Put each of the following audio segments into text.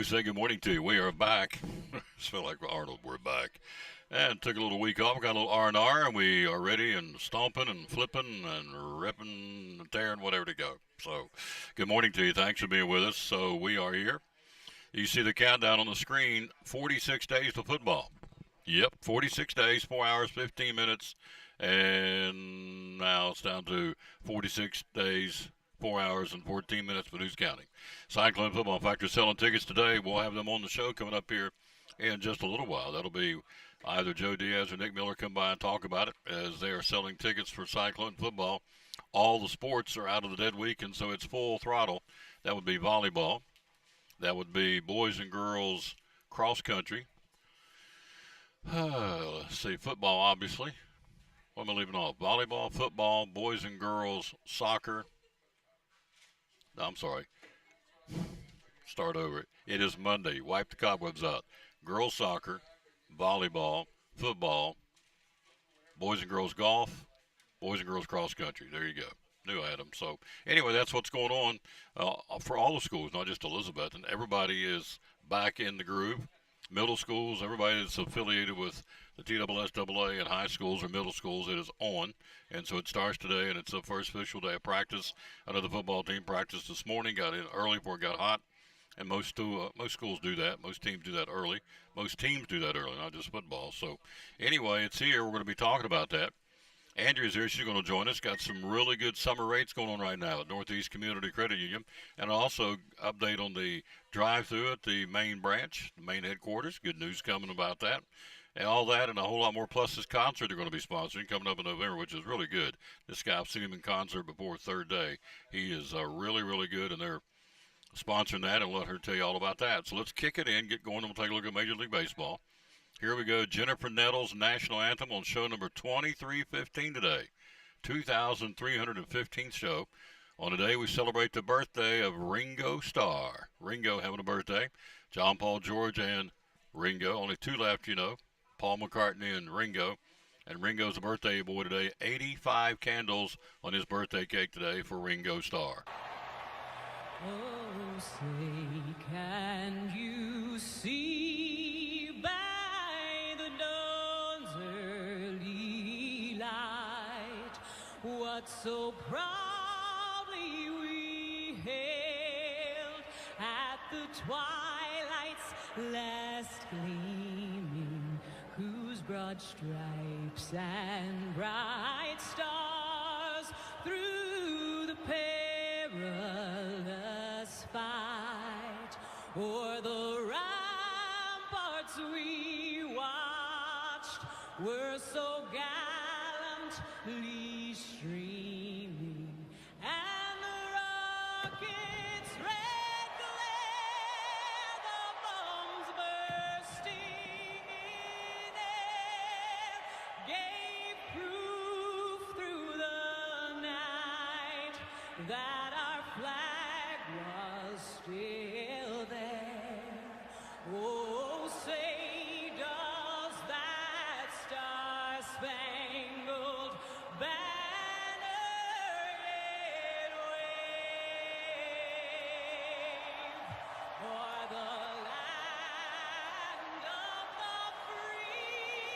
say good morning to you. We are back. Just feel like Arnold. We're back, and took a little week off. Got a little R&R, and we are ready and stomping and flipping and ripping and tearing whatever to go. So, good morning to you. Thanks for being with us. So we are here. You see the countdown on the screen. 46 days to football. Yep, 46 days, 4 hours, 15 minutes, and now it's down to 46 days, 4 hours, and 14 minutes, but who's counting? Cyclone Football Factory selling tickets today. We'll have them on the show coming up here in just a little while. That'll be either Joe Diaz or Nick Miller come by and talk about it as they are selling tickets for Cyclone Football. All the sports are out of the dead week, and so it's full throttle. That would be volleyball. That would be boys and girls cross country. Let's see, football, obviously. What am I leaving off? Volleyball, football, boys and girls, soccer. No, I'm sorry. Start over. It is Monday. Wipe the cobwebs out. Girls soccer, volleyball, football, boys and girls golf, boys and girls cross country. There you go. Knew I had them. So anyway, that's what's going on for all the schools, not just Elizabeth. And everybody is back in the groove. Middle schools, everybody that's affiliated with the TSSAA and high schools or middle schools, it is on. And so it starts today, and it's the first official day of practice. I know the football team practiced this morning, got in early before it got hot. And most schools do that. Most teams do that early. Most teams do that early, not just football. So anyway, it's here. We're going to be talking about that. Andrea's here. She's going to join us. Got some really good summer rates going on right now at Northeast Community Credit Union. And also update on the drive-through at the main branch, the main headquarters. Good news coming about that. And all that and a whole lot more. Plus this concert they're going to be sponsoring coming up in November, which is really good. This guy, I've seen him in concert before third day. He is really, really good, and they're sponsoring that, and we'll let her tell you all about that. So let's kick it in, get going, and we'll take a look at Major League Baseball. Here we go. Jennifer Nettles' National Anthem on show number 2315 today. 2,315th show. On today, we celebrate the birthday of Ringo Starr. Ringo having a birthday. John Paul, George, and Ringo. Only two left, you know. Paul McCartney and Ringo. And Ringo's a birthday boy today. 85 candles on his birthday cake today for Ringo Starr. Oh, say, can you see by the dawn's early light what so proudly we hailed at the twilight's last gleaming, whose broad stripes and bright stars through the perilous fight o'er the ramparts we watched were so gallantly streaming, and the rocket's red glare, the bombs bursting in air, gave proof through the night that our flag was still there. Oh, say, does that star-spangled banner yet wave o'er the land of the free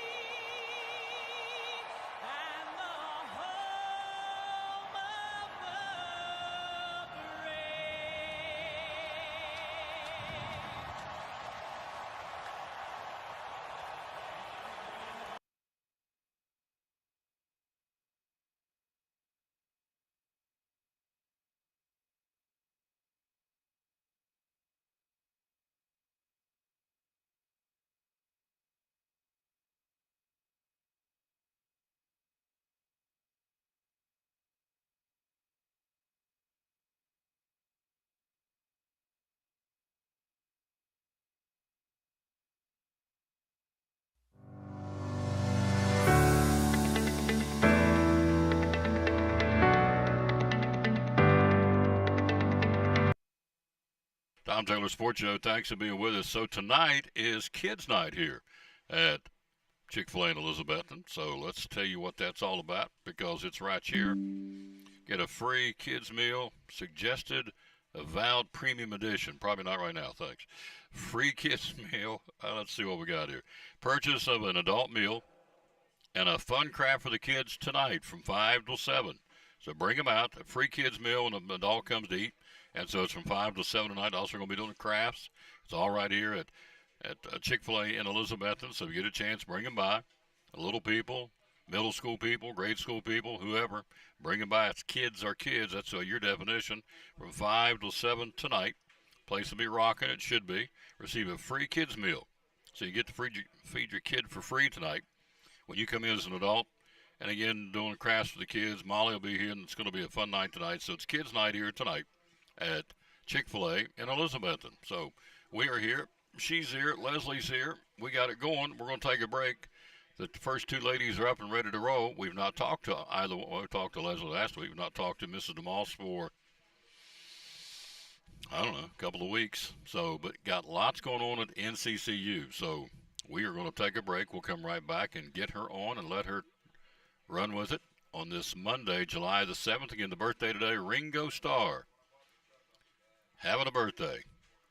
and the home of the Tom Taylor Sports Show. Thanks for being with us. So tonight is Kids Night here at Chick-fil-A in Elizabeth. And so let's tell you what that's all about because it's right here. Get a free kids meal suggested Avowed Premium Edition. Probably not right now, thanks. Free kids meal. Let's see what we got here. Purchase of an adult meal and a fun craft for the kids tonight from 5 till 7. So bring them out. A free kids meal when the adult comes to eat. And so it's from 5 till 7 tonight. Also going to be doing crafts. It's all right here at Chick-fil-A in Elizabethton. So if you get a chance, bring them by. Little people, middle school people, grade school people, whoever. Bring them by. It's kids are kids. That's your definition. From 5 till 7 tonight. Place will be rocking. It should be. Receive a free kids meal. So you get to feed your kid for free tonight when you come in as an adult. And again, doing crafts for the kids. Molly will be here, and it's going to be a fun night tonight. So it's kids' night here tonight at Chick-fil-A in Elizabethton. So we are here. She's here. Leslie's here. We got it going. We're going to take a break. The first two ladies are up and ready to roll. We've not talked to either one. We talked to Leslie last week. We've not talked to Mrs. DeMoss for, I don't know, a couple of weeks. So, but got lots going on at NCCU. So we are going to take a break. We'll come right back and get her on and let her run with it on this Monday, July the 7th. Again, the birthday today, Ringo Starr. Having a birthday.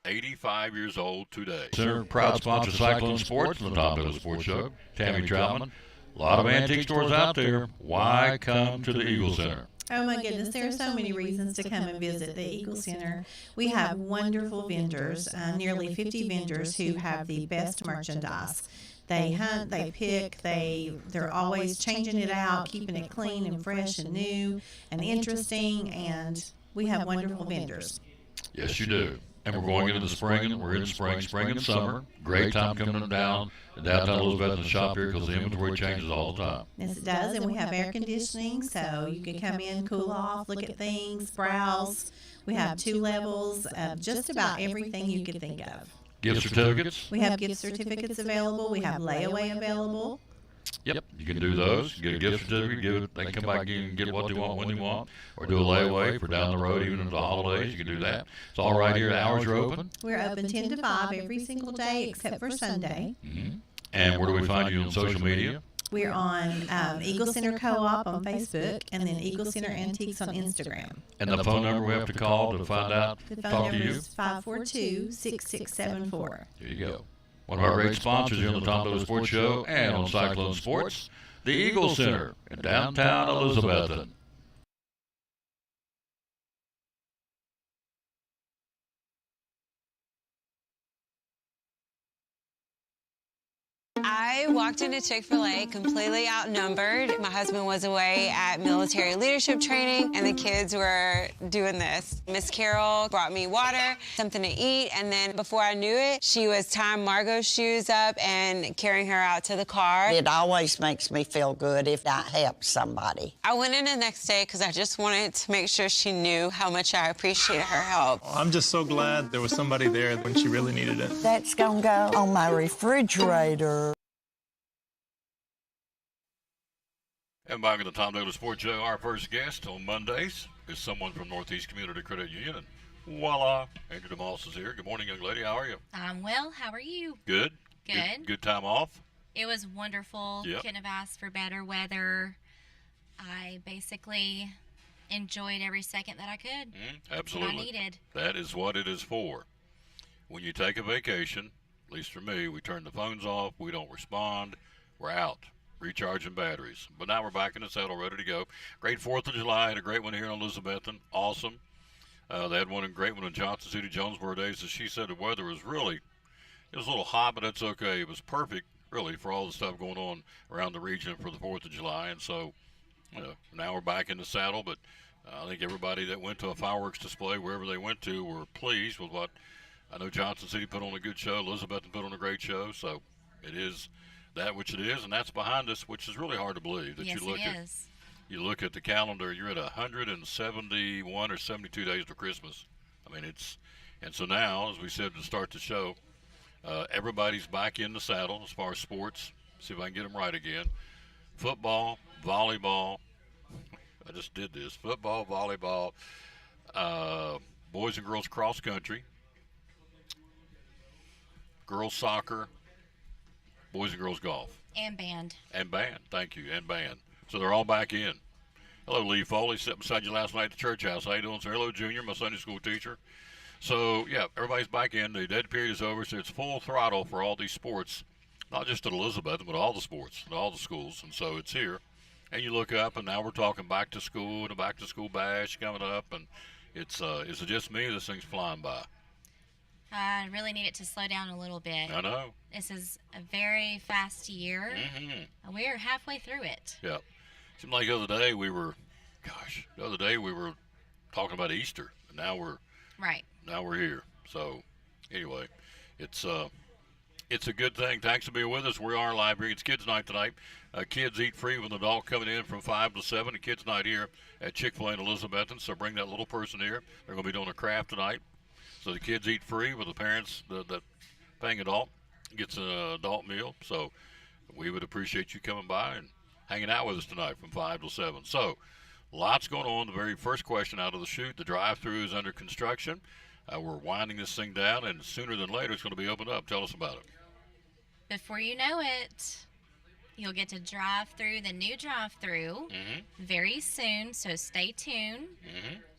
85 years old today. Center, proud sponsor of Cyclone Sports and the Tom Dillon Sports Show. Tammy Troutman. A lot of antique stores out there. Why come to the Eagle Center? Oh my goodness, there are so many reasons to come and visit the Eagle Center. We have wonderful vendors, nearly 50 vendors who have the best merchandise. They hunt, they pick, they're always changing it out, keeping it clean and fresh and new and interesting, and we have wonderful vendors. Yes, you do. And we're going into the spring. We're in spring and summer. Great time coming down to downtown Elizabeth and shop here because the inventory changes all the time. Yes, it does, and we have air conditioning, so you can come in, cool off, look at things, browse. We have 2 levels of just about everything you could think of. Gift certificates? We have gift certificates available. We have layaway available. Yep, you can do those. Get a gift certificate. They can come back and get what they want when they want, or do a layaway for down the road, even in the holidays. You can do that. It's all right here. The hours are open. We're open 10 to 5 every single day except for Sunday. Mm-hmm. And where do we find you on social media? We're on Eagle Center Co-op on Facebook and then Eagle Center Antiques on Instagram. And the phone number we have to call to find out, The talk phone to number you? is 542-6674. There you go. One of our great sponsors here on the Tom Dillon Sports Show and on Cyclone Sports, the Eagle Center in downtown Elizabethton. I walked into Chick-fil-A completely outnumbered. My husband was away at military leadership training, and the kids were doing this. Miss Carol brought me water, something to eat, and then before I knew it, she was tying Margot's shoes up and carrying her out to the car. It always makes me feel good if I help somebody. I went in the next day because I just wanted to make sure she knew how much I appreciated her help. I'm just so glad there was somebody there when she really needed it. That's gonna go on my refrigerator. And back at the Tom Dillon Sports Show, our first guest on Mondays is someone from Northeast Community Credit Union. And voila, Andrew DeMoss is here. Good morning, young lady. How are you? I'm well. How are you? Good. Good. Good time off? It was wonderful. Yep. Couldn't have asked for better weather. I basically enjoyed every second that I could. Absolutely. What I needed. That is what it is for. When you take a vacation, at least for me, we turn the phones off. We don't respond. We're out. Recharging batteries. But now we're back in the saddle, ready to go. Great 4th of July. Had a great one here in Elizabethton. Awesome. They had one great one in Johnson City, Jonesboro days. As she said, the weather was really, it was a little hot, but that's okay. It was perfect, really, for all the stuff going on around the region for the 4th of July. And so, now we're back in the saddle. But I think everybody that went to a fireworks display, wherever they went to, were pleased with what, I know Johnson City put on a good show. Elizabethton put on a great show. So it is that which it is, and that's behind us, which is really hard to believe. That Yes, you look it at, is. you look at the calendar, you're at 171 or 72 days to Christmas. I mean, and so now, as we said to start the show, everybody's back in the saddle as far as sports. See if I can get them right again. Football, volleyball. I just did this. Football, volleyball, boys and girls cross country, girls soccer, boys and girls golf. And band. And band, thank you, and band. So they're all back in. Hello, Lee Foley. Sat beside you last night at the church house. How you doing, sir? Hello, Junior, my Sunday school teacher. So, yeah, everybody's back in. The dead period is over, so it's full throttle for all these sports, not just at Elizabeth, but all the sports and all the schools. And so it's here. And you look up, and now we're talking back to school and a back to school bash coming up. And it's is it just me? This thing's flying by. I really need it to slow down a little bit. I know. This is a very fast year. Mm-hmm. We are halfway through it. Yeah. Seemed like the other day we were talking about Easter, and now we're here. So anyway, it's a good thing. Thanks for being with us. We are live here. It's Kids Night tonight. Kids eat free with an adult coming in from 5 to 7. A Kids Night here at Chick-fil-A in Elizabethton. So bring that little person here. They're going to be doing a craft tonight. So the kids eat free with the parents that paying adult gets an adult meal. So we would appreciate you coming by and hanging out with us tonight from 5 to 7. So lots going on. The very first question out of the chute, the drive-through is under construction. We're winding this thing down, and sooner than later it's going to be opened up. Tell us about it. Before you know it, you'll get to drive through the new drive-through very soon, so stay tuned.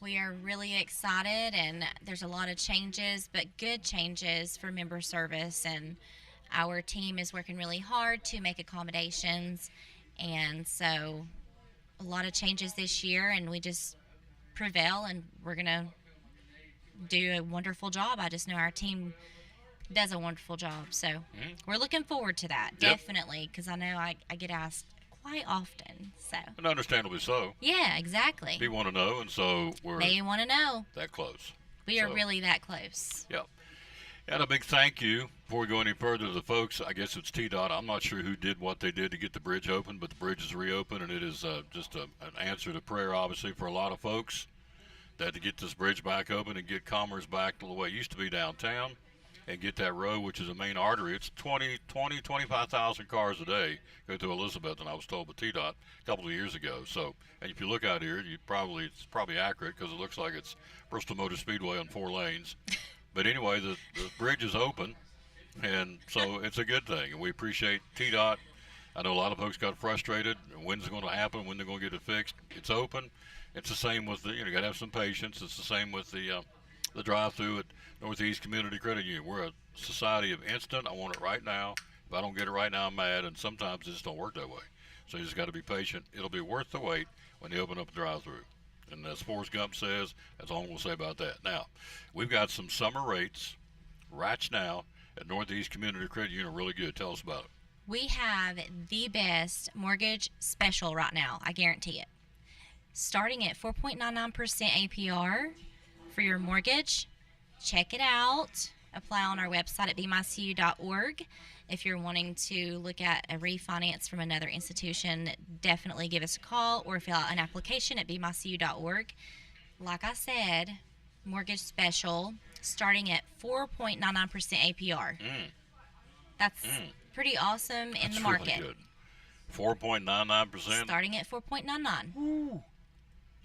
We are really excited, and there's a lot of changes, but good changes for member service, and our team is working really hard to make accommodations, and so a lot of changes this year, and we just prevail, and we're going to do a wonderful job. I just know our team does a wonderful job, so we're looking forward to that. Yep. Definitely, because I know I get asked quite often. So And understandably so. yeah, exactly. People want to know, and so we're They want to know. that close. We are So, really that close. Yeah. And a big thank you before we go any further to the folks. I guess it's TDOT. I'm not sure who did what they did to get the bridge open, but the bridge is reopened, and it is just an answer to prayer, obviously, for a lot of folks that to get this bridge back open and get commerce back to the way it used to be downtown and get that road, which is a main artery. It's 25,000 cars a day go through Elizabeth, and I was told by TDOT a couple of years ago. So, and if you look out here, it's probably accurate because it looks like it's Bristol Motor Speedway on 4 lanes. But anyway, the bridge is open, and so it's a good thing, and we appreciate TDOT. I know a lot of folks got frustrated. When's it going to happen? When they're going to get it fixed? It's open. It's the same with you got to have some patience. It's the same with the drive-through at Northeast Community Credit Union. We're a society of instant. I want it right now. If I don't get it right now, I'm mad, and sometimes it just don't work that way. So you just got to be patient. It'll be worth the wait when they open up the drive-through. And as Forrest Gump says, that's all we'll say about that. Now, we've got some summer rates right now at Northeast Community Credit Union. Really good. Tell us about it. We have the best mortgage special right now. I guarantee it. Starting at 4.99% APR for your mortgage. Check it out. Apply on our website at bmycu.org. If you're wanting to look at a refinance from another institution, definitely give us a call or fill out an application at bmycu.org. Like I said, mortgage special starting at 4.99% APR. That's pretty awesome in the market. Really good. 4.99%. Starting at 4.99.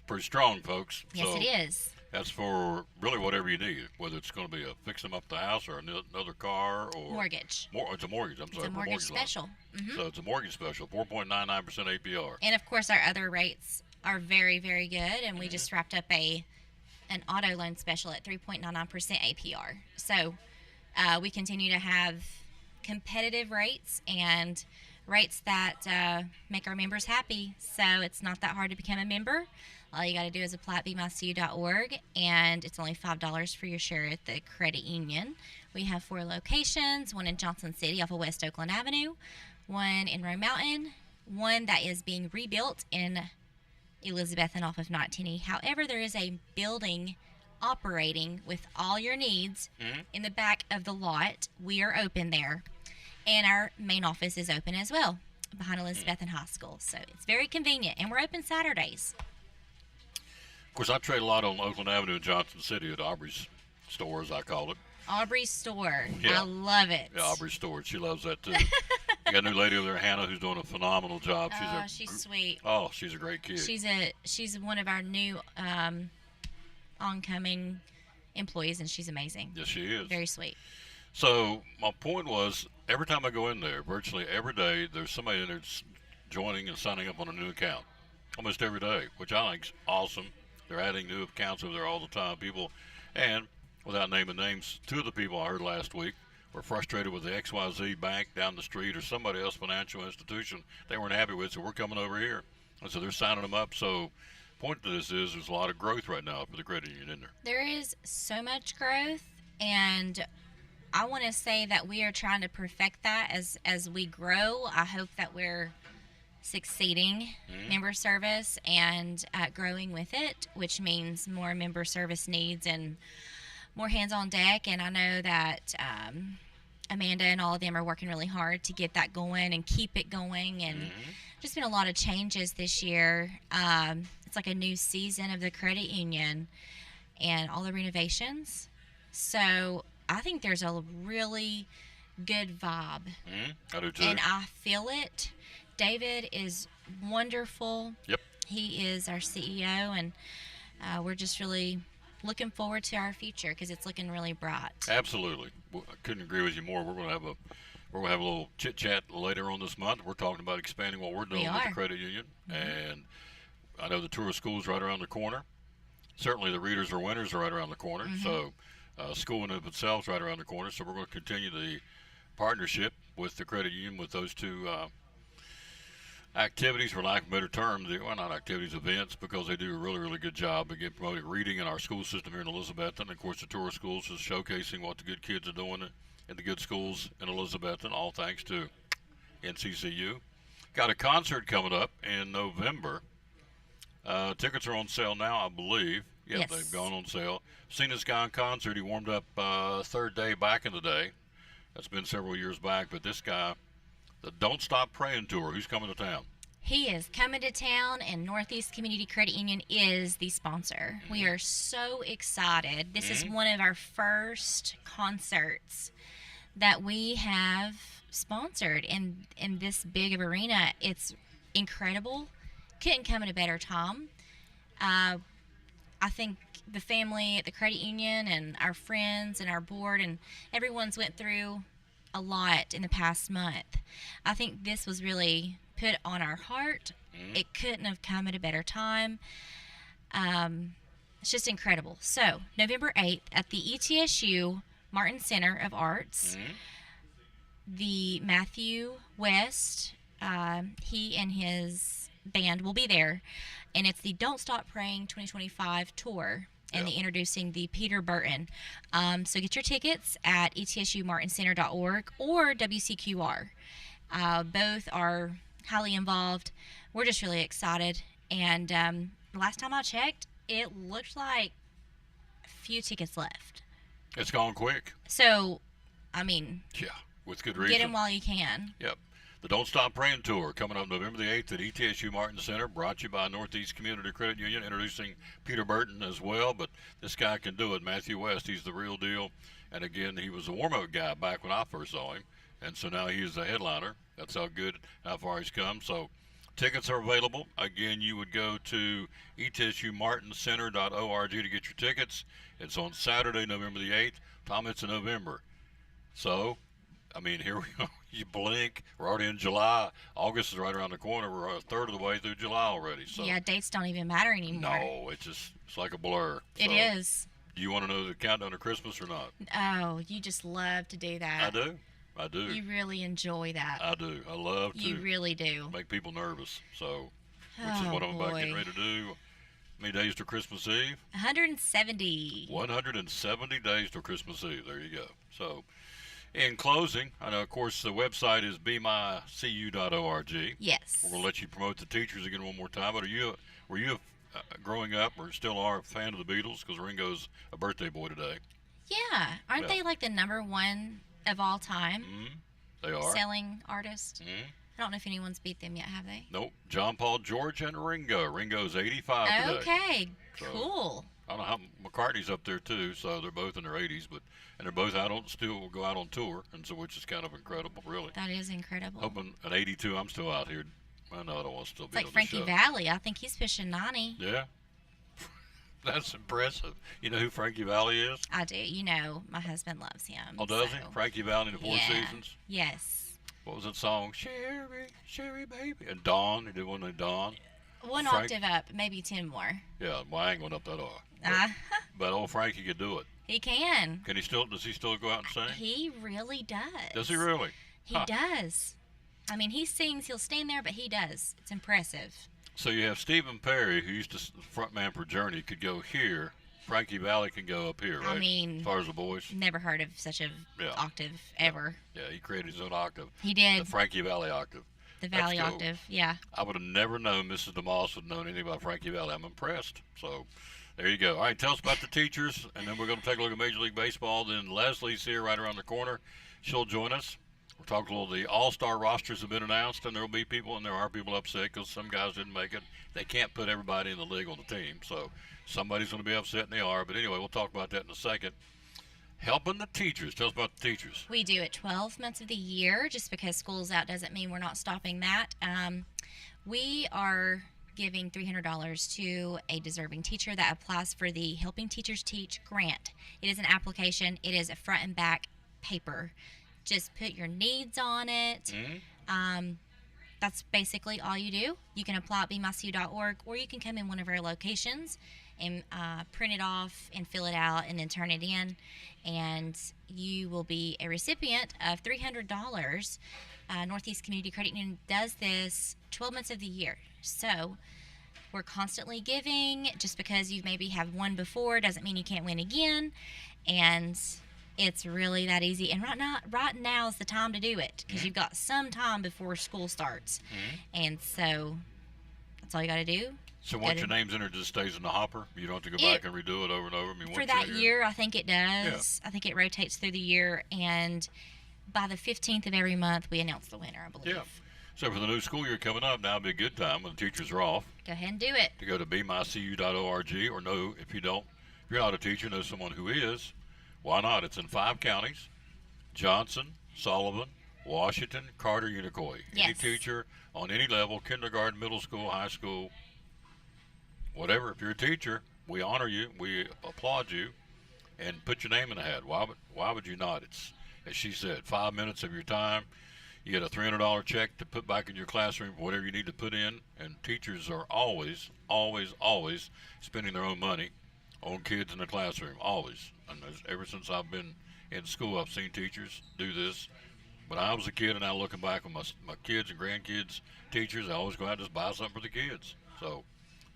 Pretty strong, folks. Yes, So it is. that's for really whatever you need, whether it's going to be a fix them up the house or another car or Mortgage. It's a mortgage. I'm It's sorry, a for mortgage loan. special. So it's a mortgage special, 4.99% APR. And of course, our other rates are very, very good. And we just wrapped up an auto loan special at 3.99% APR. So we continue to have competitive rates and rates that make our members happy. So it's not that hard to become a member. All you got to do is apply at bmycu.org, and it's only $5 for your share at the credit union. We have 4 locations, one in Johnson City off of West Oakland Avenue, one in Roe Mountain, one that is being rebuilt in Elizabethton off of 19E. However, there is a building operating with all your needs in the back of the lot. We are open there, and our main office is open as well behind Elizabethton High School. So it's very convenient, and we're open Saturdays. Of course, I trade a lot on Oakland Avenue in Johnson City at Aubrey's store, as I call it. Aubrey's store. Yeah. I love it. Yeah, Aubrey's store. She loves that too. You got a new lady over there, Hannah, who's doing a phenomenal job. She's sweet. Oh, she's a great kid. She's one of our new oncoming employees, and she's amazing. Yes, she is. Very sweet. So my point was, every time I go in there, virtually every day, there's somebody in there joining and signing up on a new account. almost every day, which I think's awesome. They're adding new accounts over there all the time. People, and without naming names, two of the people I heard last week were frustrated with the XYZ bank down the street or somebody else financial institution they weren't happy with, so we're coming over here. And so they're signing them up. So point to this is there's a lot of growth right now for the credit union in there. There is so much growth, and I want to say that we are trying to perfect that as we grow. I hope that we're succeeding member service and growing with it, which means more member service needs and more hands on deck. And I know that Amanda and all of them are working really hard to get that going and keep it going. And just been a lot of changes this year. It's like a new season of the credit union and all the renovations. So I think there's a really good vibe. I do too. And I feel it. David is wonderful. Yep. He is our CEO, and we're just really looking forward to our future because it's looking really bright. Absolutely. Well, I couldn't agree with you more. We're going to have a little chit chat later on this month. We're talking about expanding what we're doing We with the are. credit union, and I know the tour of schools right around the corner. Certainly, the Readers or Winners are right around the corner. So, school in and of itself is right around the corner. So, we're going to continue the partnership with the credit union with those two activities, for lack of a better term. Well, not activities, events, because they do a really, really good job of getting promoted reading in our school system here in Elizabethton. And of course, the tour of schools is showcasing what the good kids are doing in the good schools in Elizabethton, all thanks to NCCU. Got a concert coming up in November. Tickets are on sale now, I believe. Yeah, Yes. they've gone on sale. Seen this guy in concert. He warmed up third day back in the day. That's been several years back. But this guy, the Don't Stop Praying Tour, who's coming to town? He is coming to town, and Northeast Community Credit Union is the sponsor. We are so excited. This is one of our first concerts that we have sponsored in this big of arena. It's incredible. Couldn't come at a better time. I think the family at the credit union and our friends and our board and everyone's went through a lot in the past month. I think this was really put on our heart. It couldn't have come at a better time. It's just incredible. So, November 8th at the ETSU Martin Center of Arts, the Matthew West, he and his band will be there, and it's the Don't Stop Praying 2025 tour. And the introducing the Peter Burton. So get your tickets at etsumartincenter.org or WCQR. Both are highly involved. We're just really excited. And last time I checked, it looked like a few tickets left. It's gone quick. So, I mean, Yeah, with good reason. get them while you can. Yep. The Don't Stop Praying Tour coming up November the 8th at ETSU Martin Center, brought to you by Northeast Community Credit Union, introducing Peter Burton as well. But this guy can do it. Matthew West, he's the real deal. And again, he was a warm-up guy back when I first saw him. And so now he is the headliner. That's how good, how far he's come. So tickets are available. Again, you would go to etsumartincenter.org to get your tickets. It's on Saturday, November the 8th. Tom, it's in November. So, I mean, here we go. You blink, we're already in July. August is right around the corner. We're a third of the way through July already. So Yeah, dates don't even matter anymore. no, it's like a blur. It So, is. Do you want to know the countdown to Christmas or not? Oh, you just love to do that. I do. You really enjoy that. I do. I love to You really do. make people nervous. So, which is Oh, what I'm about boy. getting ready to do. How many days till Christmas Eve? 170. 170 days till Christmas Eve. There you go. So, in closing, I know, of course, the website is bemycu.org. Yes. We're going to let you promote the teachers again one more time. But were you growing up, or still are, a fan of the Beatles? Because Ringo's a birthday boy today. Yeah. Aren't Yeah. they like the number one of all time They are. selling artist? Mhm. I don't know if anyone's beat them yet, have they? Nope. John, Paul, George, and Ringo. Ringo's 85 today. Okay. So- Cool. I don't know how McCartney's up there too, so they're both in their 80s, and they're both still go out on tour, and so which is kind of incredible, really. That is incredible. Hoping at 82, I'm still out here. I know I don't want to still It's be like on Frankie the show. Valli. I think he's pushing 90. Yeah, that's impressive. You know who Frankie Valli is? I do. You know, my husband loves him. Oh, does he? so- Frankie Valli in the Four Yeah. Seasons. Yes. What was that song? Sherry, Sherry, baby. And Dawn. He did one named Dawn. One Frank? octave up, maybe 10 more. Yeah, well, I ain't going up that high. Uh, But old Frankie could do it. he can. Can he still? Does he still go out and sing? He really does. Does he really? He Huh. does. I mean, he sings, he'll stand there, but he does. It's impressive. So you have Stephen Perry, who used to frontman for Journey, could go here. Frankie Valli can go up here, right? I mean, as far as the boys. never heard of such a Yeah. octave ever. Yeah, he created his own octave. He The did. Frankie Valli octave. The That's Valley cool. octave. Yeah. I would have never known Mrs. DeMoss would have known anything about Frankie Valli. I'm impressed. So there you go. All right, tell us about the teachers, and then we're going to take a look at Major League Baseball. Then Leslie's here right around the corner. She'll join us. We're talking a little. The all-star rosters have been announced, and there will be people, and there are people upset because some guys didn't make it. They can't put everybody in the league on the team, so somebody's going to be upset, and they are. But anyway, we'll talk about that in a second. Helping the teachers. Tell us about the teachers. We do it 12 months of the year. Just because school's out doesn't mean we're not stopping that. We are giving $300 to a deserving teacher that applies for the Helping Teachers Teach grant. It is an application. It is a front and back paper. Just put your needs on it. That's basically all you do. You can apply at bmycu.org, or you can come in one of our locations and print it off and fill it out and then turn it in, and you will be a recipient of $300. Northeast Community Credit Union does this 12 months of the year. So we're constantly giving. Just because you maybe have won before doesn't mean you can't win again. And it's really that easy. And right now is the time to do it, because you've got some time before school starts. And so that's all you got to do. So once Good. your name's entered, it just stays in the hopper? You don't have to go back and redo it over and over? I mean, For once that you're year, I think it does. I think it rotates through the year. And by the 15th of every month, we announce the winner, I believe. Yeah. So for the new school year coming up, now would be a good time when the teachers are off Go ahead and do it. to go to bmycu.org, or know if you're not a teacher, know someone who is. Why not? It's in 5 counties: Johnson, Sullivan, Washington, Carter, Unicoi. Any Yes. teacher on any level, kindergarten, middle school, high school, whatever. If you're a teacher, we honor you, we applaud you, and put your name in the hat. Why would you not? It's, as she said, 5 minutes of your time. You get a $300 check to put back in your classroom for whatever you need to put in. And teachers are always, always, always spending their own money on kids in the classroom. Always. And ever since I've been in school, I've seen teachers do this. When I was a kid, and now looking back with my kids and grandkids, teachers, I always go out and just buy something for the kids. So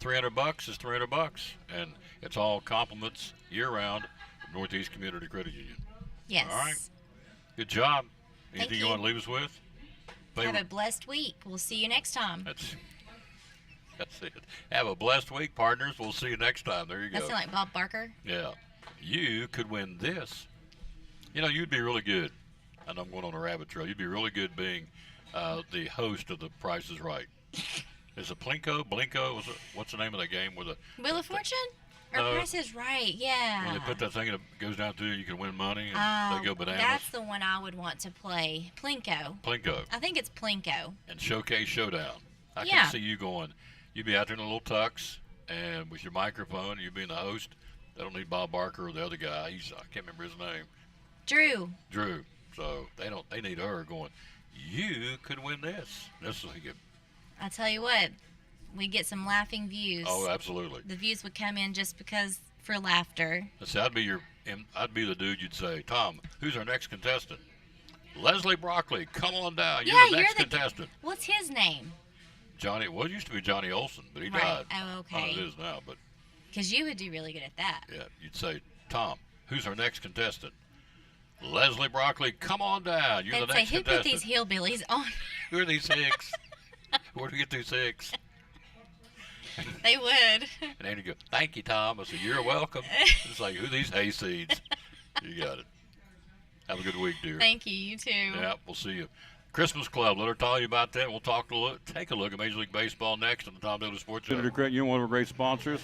$300 is $300, and it's all compliments year-round from Northeast Community Credit Union. Yes. All right. Good job. Thank Anything you you. want to leave us with? Have a blessed week. We'll see you next time. That's it. Have a blessed week, partners. We'll see you next time. There you That go. sound like Bob Barker? Yeah. You could win this. You know, you'd be really good. I know I'm going on a rabbit trail. You'd be really good being the host of The Price is Right. Is it Blinko? What's the name of that game where Wheel of Fortune? Or No. Price is Right, yeah. when they put that thing and it goes down through, you can win money and they go bananas? That's the one I would want to play. Plinko. Plinko. I think it's Plinko. And Showcase Showdown. I Yeah. can see you going. You'd be out there in a little tux and with your microphone, and you'd be the host. They don't need Bob Barker or the other guy. I can't remember his name. Drew. So they need her going, you could win this. This is good. I tell you what, we get some laughing views. Oh, absolutely. The views would come in just because for laughter. See, I'd be the dude you'd say, Tom, who's our next contestant? Leslie Broccoli, come on down. You're the next contestant. What's his name? Johnny, well, it used to be Johnny Olson, but he Right. died. Oh, I don't okay. know what it is now, but Because you would do really good at that. yeah, you'd say, Tom, who's our next contestant? Leslie Broccoli, come on down. You're They'd the say, next who put contestant. these hillbillies on? Who are these 6? Where do we get through 6? They would. And Andy go, thank you, Tom. I said, you're welcome. It's like, who are these hayseeds? You got it. Have a good week, dear. Thank you. You too. Yeah, we'll see you. Christmas Club, let her tell you about that. We'll take a look at Major League Baseball next on the Tom Daly Sports Show. Senator Creighton, you're one of our great sponsors.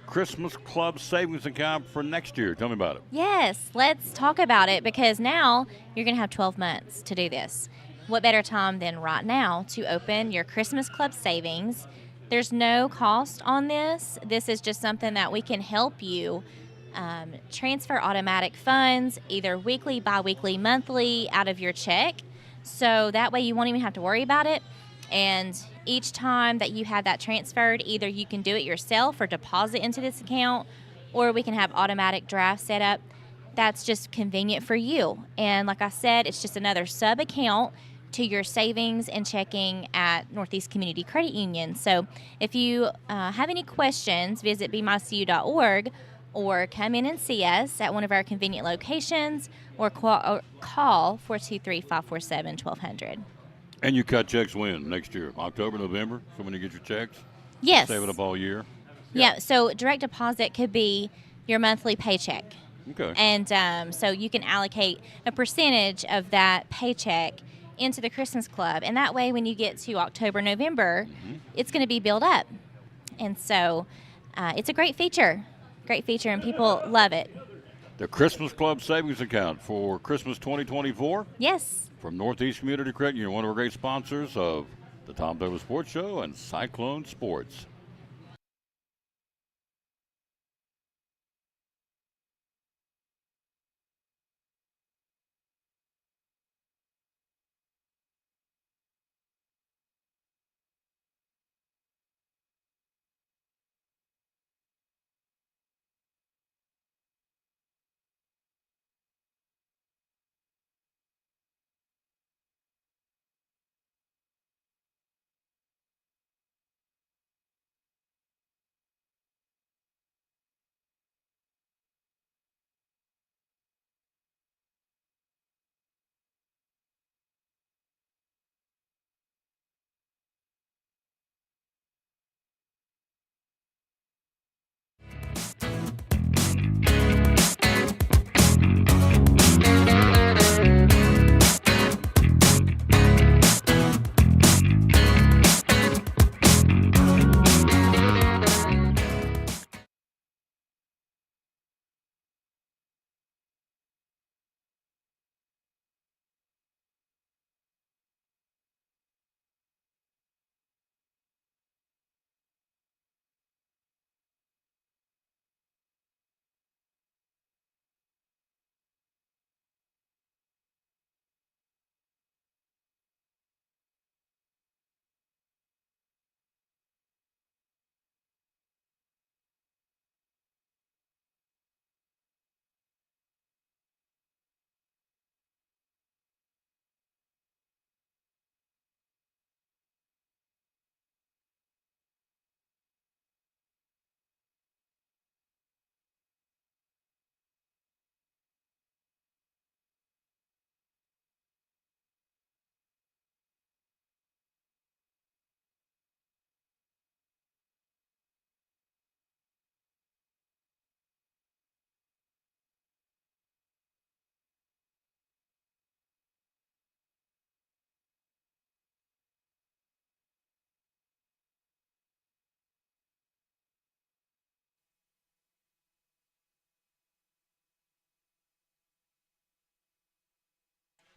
Christmas Club savings account for next year. Tell me about it. Yes, let's talk about it, because now you're going to have 12 months to do this. What better time than right now to open your Christmas Club savings? There's no cost on this. This is just something that we can help you transfer automatic funds, either weekly, bi-weekly, monthly, out of your check. So that way you won't even have to worry about it. And Each time that you have that transferred, either you can do it yourself or deposit into this account, or we can have automatic draft set up. That's just convenient for you. And like I said, it's just another sub account to your savings and checking at Northeast Community Credit Union. So if you have any questions, visit bemycu.org or come in and see us at one of our convenient locations or call 423-547-1200. And you cut checks when? Next year? October, November? So when you get your checks? Yes. Save it up all year? Yeah, so direct deposit could be your monthly paycheck. Okay. And so you can allocate a percentage of that paycheck into the Christmas Club. And that way, when you get to October, November, it's going to be built up. And so it's a great feature, and people love it. The Christmas Club Savings Account for Christmas 2024? Yes. From Northeast Community Credit Union, one of our great sponsors of the Tom Douglas Sports Show and Cyclone Sports.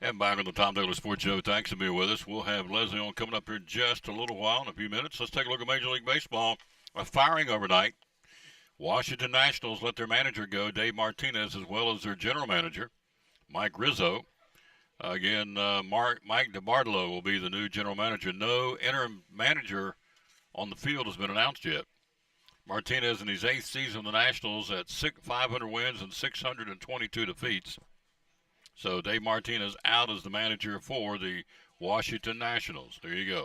And back on the Tom Douglas Sports Show. Thanks for being with us. We'll have Leslie on coming up here in just a little while, in a few minutes. Let's take a look at Major League Baseball. A firing overnight. Washington Nationals let their manager go, Dave Martinez, as well as their general manager, Mike Rizzo. Again, Mike DeBartolo will be the new general manager. No interim manager on the field has been announced yet. Martinez in his 8th season of the Nationals at 500 wins and 622 defeats. So Dave Martinez out as the manager for the Washington Nationals. There you go.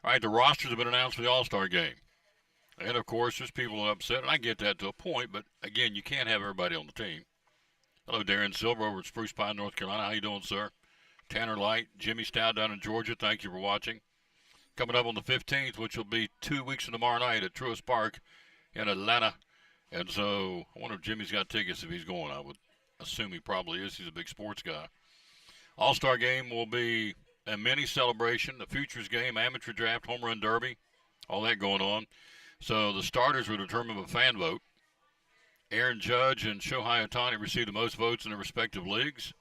All right, the rosters have been announced for the All-Star game. And, of course, there's people upset, and I get that to a point, but, again, you can't have everybody on the team. Hello, Darren Silver over at Spruce Pine, North Carolina. How you doing, sir? Tanner Light, Jimmy Stout down in Georgia. Thank you for watching. Coming up on the 15th, which will be 2 weeks from tomorrow night at Truist Park in Atlanta. And so I wonder if Jimmy's got tickets if he's going. I would assume he probably is. He's a big sports guy. All-Star game will be a mini celebration, the Futures game, amateur draft, home run derby, all that going on. So the starters were determined by fan vote. Aaron Judge and Shohei Ohtani received the most votes in their respective leagues.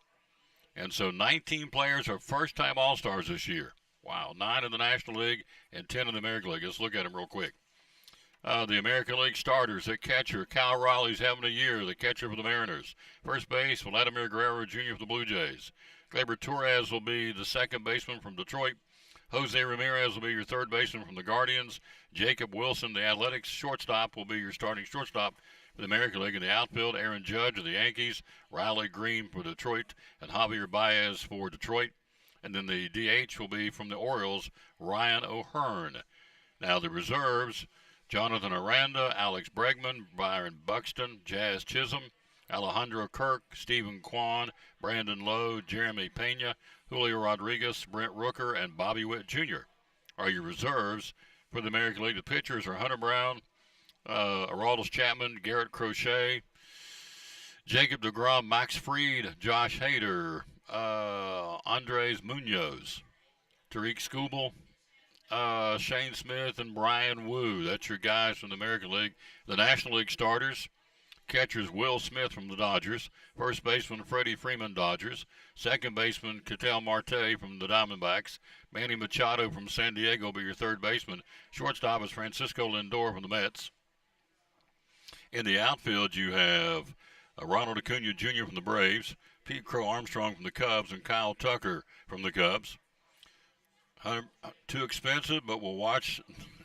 And so 19 players are first-time All-Stars this year. Wow, 9 in the National League and 10 in the American League. Let's look at them real quick. The American League starters, at catcher, Kyle Riley's having a year, the catcher for the Mariners. First base, Vladimir Guerrero Jr. for the Blue Jays. Gleyber Torres will be the second baseman from Detroit. Jose Ramirez will be your third baseman from the Guardians. Jacob Wilson, the Athletics shortstop, will be your starting shortstop for the American League. In the outfield, Aaron Judge of the Yankees, Riley Green for Detroit, and Javier Baez for Detroit. And then the DH will be from the Orioles, Ryan O'Hearn. Now the reserves, Jonathan Aranda, Alex Bregman, Byron Buxton, Jazz Chisholm, Alejandro Kirk, Stephen Kwan, Brandon Lowe, Jeremy Pena, Julio Rodriguez, Brent Rooker, and Bobby Witt Jr. are your reserves for the American League. The pitchers are Hunter Brown, Aroldis Chapman, Garrett Crochet, Jacob deGrom, Max Fried, Josh Hader, Andres Munoz, Tariq Skubal, Shane Smith, and Brian Wu. That's your guys from the American League. The National League starters, catchers Will Smith from the Dodgers, first baseman Freddie Freeman, Dodgers, second baseman Ketel Marte from the Diamondbacks, Manny Machado from San Diego will be your third baseman. Shortstop is Francisco Lindor from the Mets. In the outfield, you have Ronald Acuna Jr. from the Braves, Pete Crow Armstrong from the Cubs, and Kyle Tucker from the Cubs. Too expensive, but we'll watch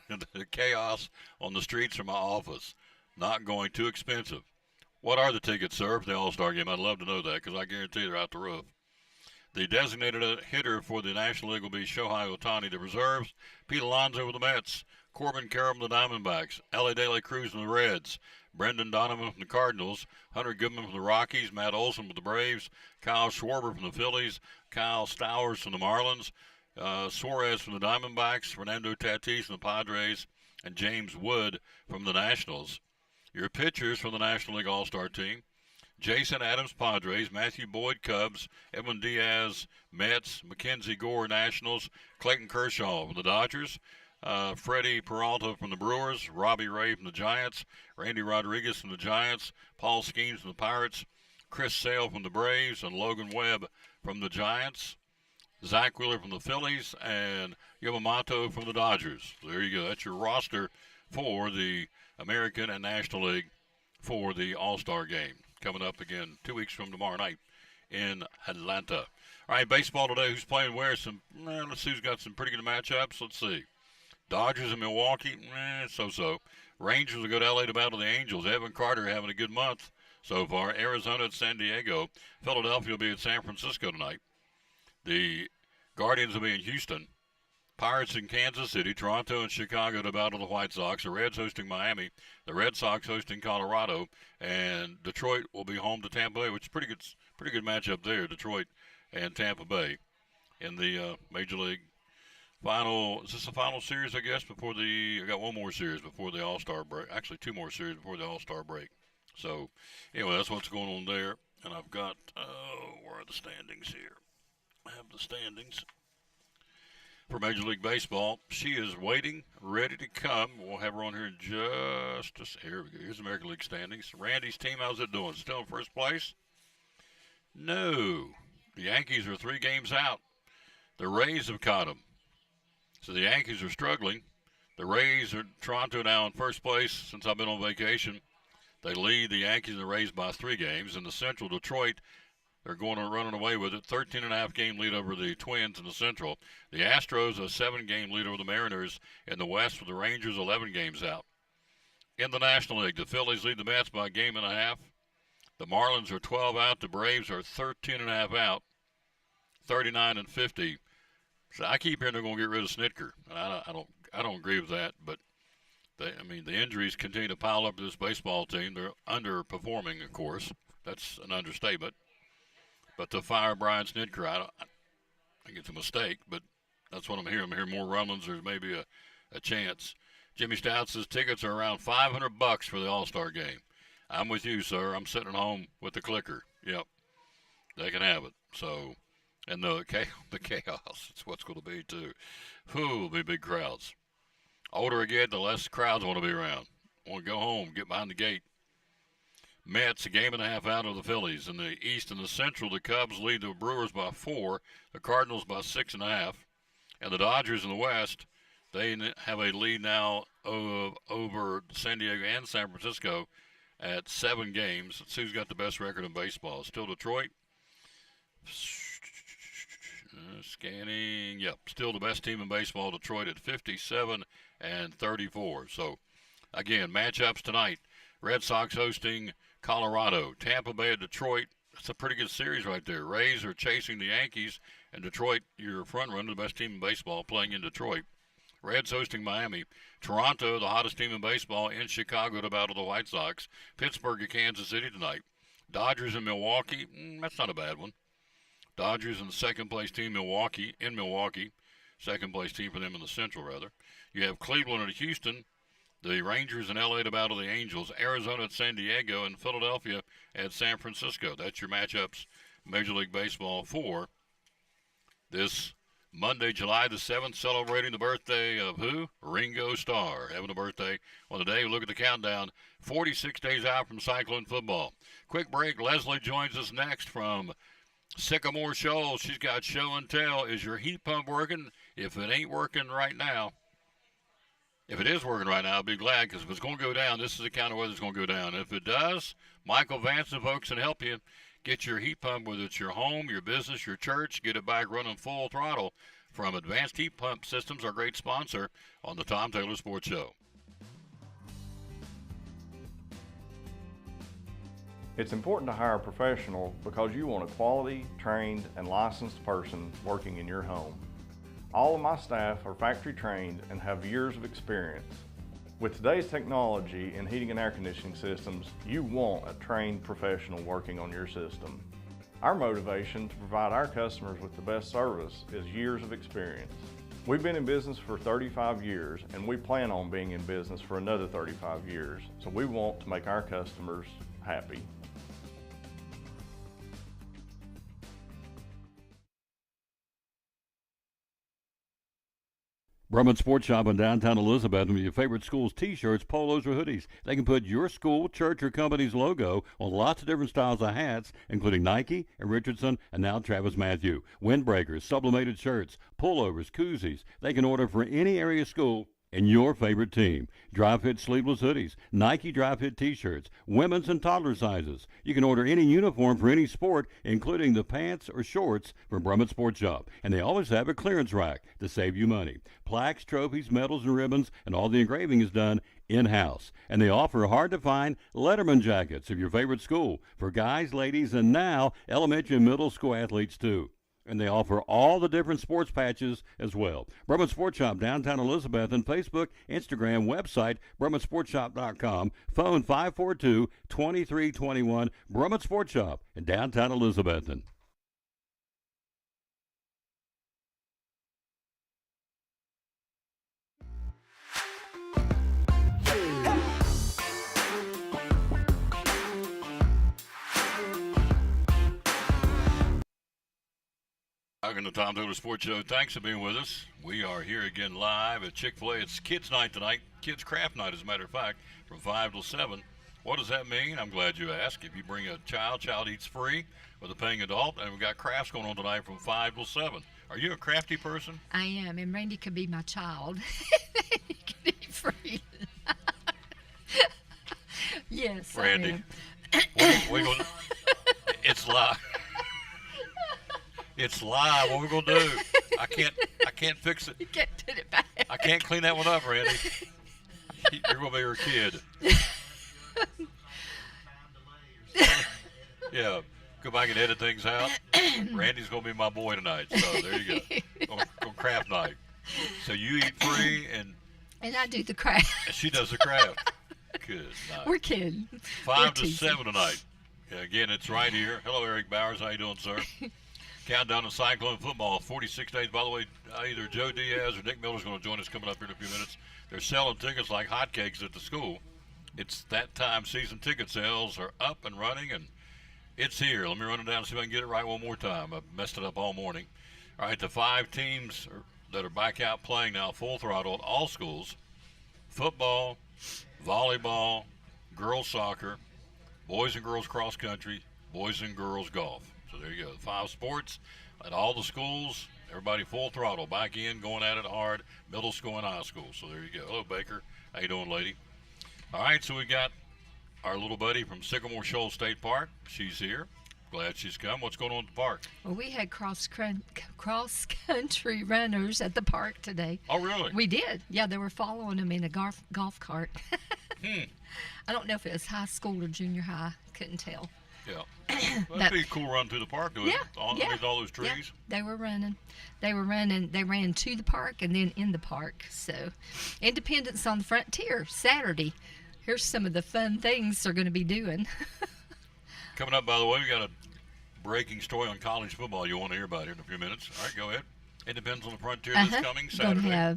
the chaos on the streets from my office. Not going too expensive. What are the tickets, sir, for the All-Star game? I'd love to know that because I guarantee they're out the roof. The designated hitter for the National League will be Shohei Ohtani. The reserves, Pete Alonso with the Mets, Corbin Carroll from the Diamondbacks, Ellie De La Cruz from the Reds, Brendan Donovan from the Cardinals, Hunter Goodman from the Rockies, Matt Olson with the Braves, Kyle Schwarber from the Phillies, Kyle Stowers from the Marlins, Suarez from the Diamondbacks, Fernando Tatis from the Padres, and James Wood from the Nationals. Your pitchers from the National League All-Star team, Jason Adams, Padres, Matthew Boyd, Cubs, Edwin Diaz, Mets, Mackenzie Gore, Nationals, Clayton Kershaw from the Dodgers, Freddie Peralta from the Brewers, Robbie Ray from the Giants, Randy Rodriguez from the Giants, Paul Skeens from the Pirates, Chris Sale from the Braves, and Logan Webb from the Giants, Zach Wheeler from the Phillies, and Yamamoto from the Dodgers. There you go. That's your roster for the American and National League for the All-Star game. Coming up again 2 weeks from tomorrow night in Atlanta. All right, baseball today. Who's playing where? Let's see who's got some pretty good matchups. Let's see. Dodgers and Milwaukee, so-so. Rangers will go to L.A. to battle the Angels. Evan Carter having a good month so far. Arizona at San Diego. Philadelphia will be at San Francisco tonight. The Guardians will be in Houston. Pirates in Kansas City. Toronto and Chicago to battle the White Sox. The Reds hosting Miami. The Red Sox hosting Colorado. And Detroit will be home to Tampa Bay, which is pretty good matchup there, Detroit and Tampa Bay in the Major League final. Is this the final series, I guess, I got one more series before the All-Star break. Actually, two more series before the All-Star break. So, anyway, that's what's going on there. And I've got, where are the standings here? I have the standings for Major League Baseball. She is waiting, ready to come. We'll have her on here in just a second. Here we go. Here's the American League standings. Randy's team, how's it doing? Still in first place? No. The Yankees are 3 games out. The Rays have caught them. So the Yankees are struggling. The Rays are Toronto now in first place since I've been on vacation. They lead the Yankees and the Rays by 3 games. In the Central, Detroit, they're going to running away with it. 13.5 game lead over the Twins in the Central. The Astros a 7-game lead over the Mariners in the West with the Rangers 11 games out. In the National League, the Phillies lead the Mets by a game and a half. The Marlins are 12 out. The Braves are 13.5 out. 39-50. So I keep hearing they're going to get rid of Snitker. I don't agree with that, but the injuries continue to pile up to this baseball team. They're underperforming, of course. That's an understatement. But to fire Brian Snitker, I think it's a mistake, but that's what I'm hearing. I'm hearing more rumblings. There's maybe a chance. Jimmy Stout says tickets are around $500 for the All-Star game. I'm with you, sir. I'm sitting at home with the clicker. Yep. They can have it. So, and the chaos, it's what's going to be, too. Will be big crowds. Older I get, the less crowds want to be around. Want to go home, get behind the gate. Mets a game and a half out of the Phillies. In the East and the Central, the Cubs lead the Brewers by 4, the Cardinals by 6.5, and the Dodgers in the West, they have a lead now over San Diego and San Francisco at 7 games. Let's see who's got the best record in baseball. Still Detroit. Scanning. Yep, still the best team in baseball, Detroit at 57-34. So, again, matchups tonight. Red Sox hosting Colorado. Tampa Bay at Detroit. That's a pretty good series right there. Rays are chasing the Yankees, and Detroit, your front runner, the best team in baseball, playing in Detroit. Reds hosting Miami. Toronto, the hottest team in baseball, in Chicago to battle the White Sox. Pittsburgh at Kansas City tonight. Dodgers in Milwaukee. That's not a bad one. Dodgers and the second-place team, Milwaukee. Second-place team for them in the Central, rather. You have Cleveland at Houston. The Rangers in L.A. to battle the Angels. Arizona at San Diego. And Philadelphia at San Francisco. That's your matchups, Major League Baseball, for this Monday, July the 7th, celebrating the birthday of who? Ringo Starr, having a birthday on the day. Look at the countdown, 46 days out from Cyclone football. Quick break. Leslie joins us next from Sycamore Shoals. She's got show and tell. Is your heat pump working? If it ain't working right now, if it is working right now, I'll be glad, because if it's going to go down, this is the kind of weather it's going to go down. If it does, Michael Vance and folks can help you get your heat pump, whether it's your home, your business, your church, get it back running full throttle from Advanced Heat Pump Systems, our great sponsor on the Tom Taylor Sports Show. It's important to hire a professional because you want a quality, trained, and licensed person working in your home. All of my staff are factory trained and have years of experience. With today's technology in heating and air conditioning systems, you want a trained professional working on your system. Our motivation to provide our customers with the best service is years of experience. We've been in business for 35 years, and we plan on being in business for another 35 years, so we want to make our customers happy. Brumman Sports Shop in downtown Elizabeth with your favorite school's t-shirts, polos, or hoodies. They can put your school, church, or company's logo on lots of different styles of hats, including Nike and Richardson and now Travis Matthew. Windbreakers, sublimated shirts, pullovers, koozies. They can order for any area school and your favorite team. Dry fit sleeveless hoodies, Nike dry fit t-shirts, women's and toddler sizes. You can order any uniform for any sport, including the pants or shorts from Brumman Sports Shop. And they always have a clearance rack to save you money. Plaques, trophies, medals, and ribbons, and all the engraving is done in-house. And they offer hard-to-find Letterman jackets of your favorite school for guys, ladies, and now elementary and middle school athletes too. And they offer all the different sports patches as well. Brumman Sports Shop, downtown Elizabeth, and Facebook, Instagram, website, BrummanSportsShop.com, phone 542-2321, Brumman Sports Shop in downtown Elizabethton. Welcome to Tom Taylor Sports Show. Thanks for being with us. We are here again live at Chick-fil-A. It's Kids Night tonight, Kids Craft Night, as a matter of fact, from 5 till 7. What does that mean? I'm glad you asked. If you bring a child eats free with a paying adult, and we've got crafts going on tonight from 5 till 7. Are you a crafty person? I am, and Randy could be my child. He can eat free. Yes, Randy, we gonna, it's live. It's live. What are we gonna do? I can't fix it. You can't put it back. I can't clean that one up, Randy. You're gonna be your kid. Yeah, go back and edit things out. Randy's gonna be my boy tonight. So there you go. On craft night. So you eat free and I do the craft. And she does the craft. Good night. We're kidding. 5 to 7 tonight. Again, it's right here. Hello, Eric Bowers. How you doing, sir? Countdown to Cyclone football, 46 days. By the way, either Joe Diaz or Nick Miller's going to join us coming up here in a few minutes. They're selling tickets like hotcakes at the school. It's that time. Season ticket sales are up and running, and it's here. Let me run it down and see if I can get it right one more time. I've messed it up all morning. All right, the 5 teams that are back out playing now full throttle at all schools: football, volleyball, girls soccer, boys and girls cross country, boys and girls golf. So there you go. 5 sports at all the schools. Everybody full throttle, back in, going at it hard, middle school and high school. So there you go. Hello, Baker. How you doing, lady? All right, so we got our little buddy from Sycamore Shoals State Park. She's here. Glad she's come. What's going on at the park? Well, we had cross country runners at the park today. Oh, really? We did. Yeah, they were following them in a golf cart. I don't know if it was high school or junior high. Couldn't tell. Yeah. That'd be a cool run through the park, though. Yeah, All those trees. Yeah, they were running. They ran to the park and then in the park. So, Independence on the Frontier, Saturday. Here's some of the fun things they're going to be doing. Coming up, by the way, we got a breaking story on college football you want to hear about here in a few minutes. All right, go ahead. Independence on the Frontier this coming Saturday.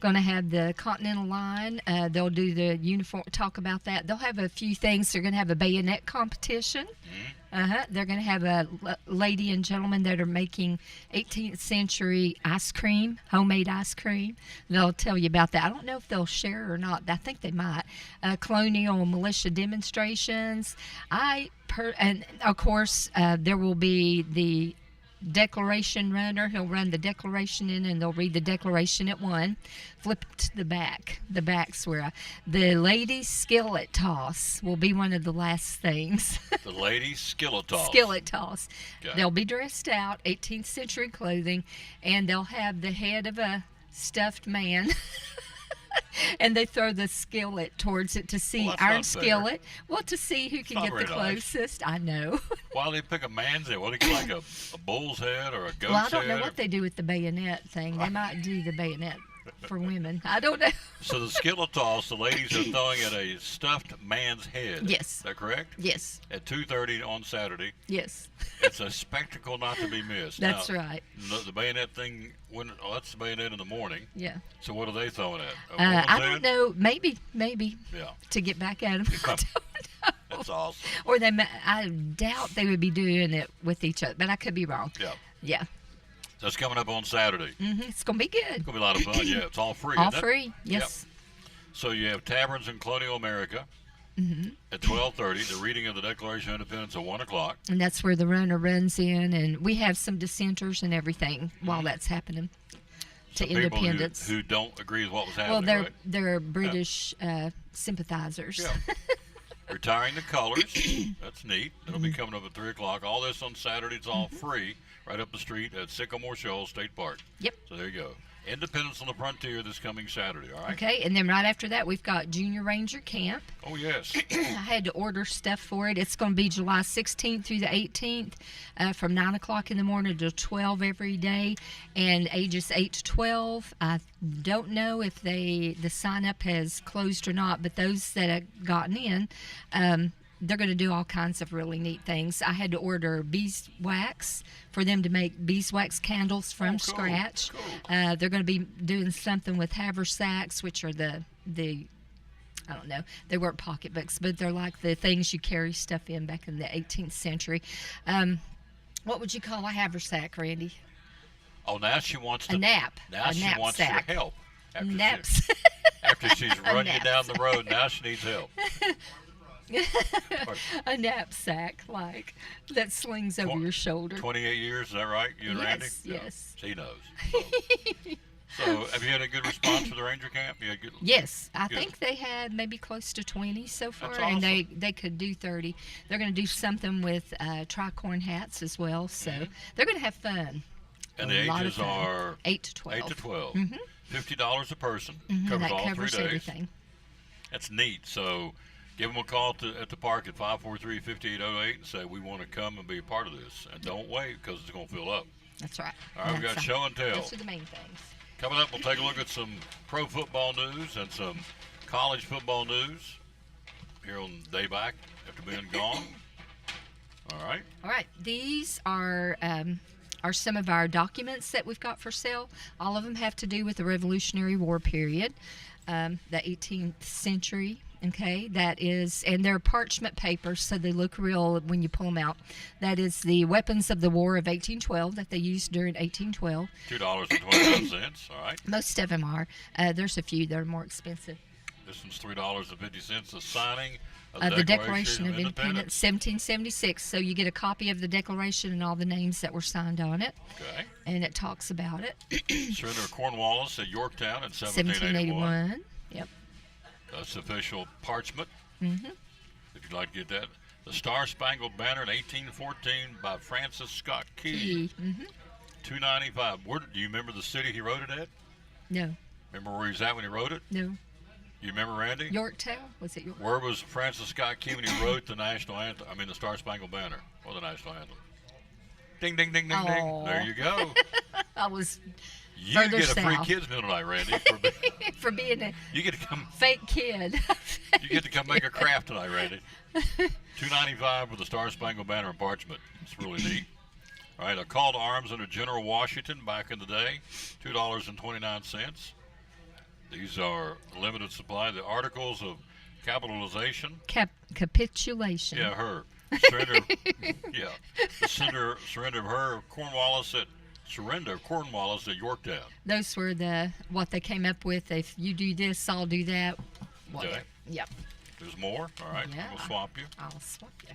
Going to have the Continental Line. They'll do the uniform, talk about that. They'll have a few things. They're going to have a bayonet competition. They're going to have a lady and gentleman that are making 18th century ice cream, homemade ice cream. They'll tell you about that. I don't know if they'll share or not. I think they might. Colonial militia demonstrations. And of course, there will be the Declaration runner. He'll run the Declaration in, and they'll read the Declaration at 1. Flip to the back. The back's where the ladies' skillet toss will be one of the last things. The ladies' skillet toss. Skillet toss. Okay. They'll be dressed out, 18th century clothing, and they'll have the head of a stuffed man. And they throw the skillet towards it to see iron skillet. Well, to see who can get the closest. Nice. I know. Why do they pick a man's head? What do you get, like a bull's head or a goat's head? Well, I don't know what they do with the bayonet thing. They might do the bayonet for women. I don't know. So the skillet toss, the ladies are throwing at a stuffed man's head. Yes. Is that correct? Yes. At 2:30 on Saturday. Yes. It's a spectacle not to be missed. That's now, right. The bayonet thing, that's the bayonet in the morning. Yeah. So what are they throwing at? I don't know. Maybe. Yeah. To get back at them. I don't know. That's awesome. Or I doubt they would be doing it with each other, but I could be wrong. Yeah. Yeah. That's coming up on Saturday. It's going to be good. It's going to be a lot of fun. Yeah, it's all free. All isn't it? free, yes. Yep. So you have taverns in Colonial America at 12:30. The reading of the Declaration of Independence at 1 o'clock. And that's where the runner runs in, and we have some dissenters and everything while that's happening to Some Independence. People who don't agree with what was Well, happening, they're British sympathizers. Yeah. Retiring the colors. That's neat. It'll be coming up at 3 o'clock. All this on Saturday. It's all free right up the street at Sycamore Shoals State Park. Yep. So there you go. Independence on the Frontier this coming Saturday, all right? Okay, and then right after that, we've got Junior Ranger Camp. Oh, yes. I had to order stuff for it. It's going to be July 16th through the 18th from 9 o'clock in the morning to 12 every day, and ages 8 to 12. I don't know if the sign-up has closed or not, but those that have gotten in, they're going to do all kinds of really neat things. I had to order beeswax for them to make beeswax candles from scratch. Cool. They're going to be doing something with haversacks, which are the I don't know, they weren't pocketbooks, but they're like the things you carry stuff in back in the 18th century. What would you call a haversack, Randy? Oh, now she wants to. A nap. Now a she wants your help. Naps. After she's run you down the road, now she needs help. A knapsack, like, that slings over your shoulder. 28 years, is that right? You and Randy? Yes. She knows. So, have you had a good response for the Ranger Camp? You had good, yes, I good. think they had maybe close to 20 so far, That's and awesome. they could do 30. They're going to do something with tricorn hats as well, so they're going to have fun. And the lot of ages fun. are 8 to 12. 8 to 12. Mm-hmm. $50 a person. Mm-hmm. Covers That all covers 3 days. everything. That's neat. So give them a call at the park at 543-5808 and say, we want to come and be a part of this. And don't wait because it's going to fill up. That's right. All right, we've got show and tell. Those are the main things. Coming up, we'll take a look at some pro football news and some college football news here on the day back after being gone. All right. All right. These are some of our documents that we've got for sale. All of them have to do with the Revolutionary War period, the 18th century. Okay, that is, and they're parchment papers, so they look real when you pull them out. That is the weapons of the War of 1812 that they used during 1812. $2.25. All right. Most of them are. There's a few that are more expensive. This one's $3.50. The signing of the Declaration of Independence, 1776. So you get a copy of the Declaration and all the names that were signed on it. Okay. And it talks about it. Surrender of Cornwallis at Yorktown in 1781. Yep. That's official parchment. Mm-hmm. If you'd like to get that. The Star Spangled Banner in 1814 by Francis Scott Key. $2.95. Where do you remember the city he wrote it at? No. Remember where he was at when he wrote it? No. You remember, Randy? Yorktown? Was it York? Where was Francis Scott Key when he wrote the national anthem? I mean, the Star Spangled Banner or the national anthem? Ding, ding, ding, ding, ding. Aw. There you go. I was You further get a free south. kids meal tonight, Randy. For being a You get to come. fake kid. You get to come make a craft tonight, Randy. $2.95 for the Star Spangled Banner in parchment. It's really neat. All right, a call to arms under General Washington back in the day, $2.29. These are limited supply. The Articles of Capitalization. Capitulation. Yeah, her. Surrender. Yeah, the surrender of her Cornwallis at Yorktown. Those were what they came up with. If you do this, I'll do that. Okay. Yep. There's more. All right, Yeah. we'll swap you. I'll swap you.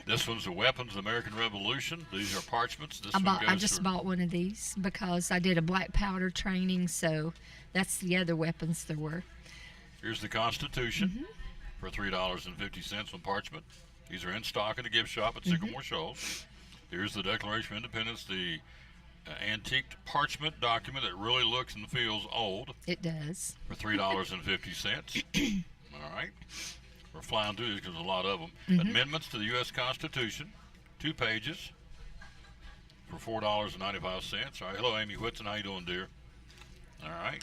This one's the Weapons of the American Revolution. These are parchments. This I just bought one of these because I did a black powder training, so that's the other weapons there were. Here's the Constitution for $3.50 on parchment. These are in stock in the gift shop at Sycamore Shoals. Here's the Declaration of Independence, the antiqued parchment document that really looks and feels old. It does. For $3.50. All right. We're flying through these because there's a lot of them. Amendments to the U.S. Constitution, 2 pages for $4.95. All right. Hello, Amy Whitson. How you doing, dear? All right.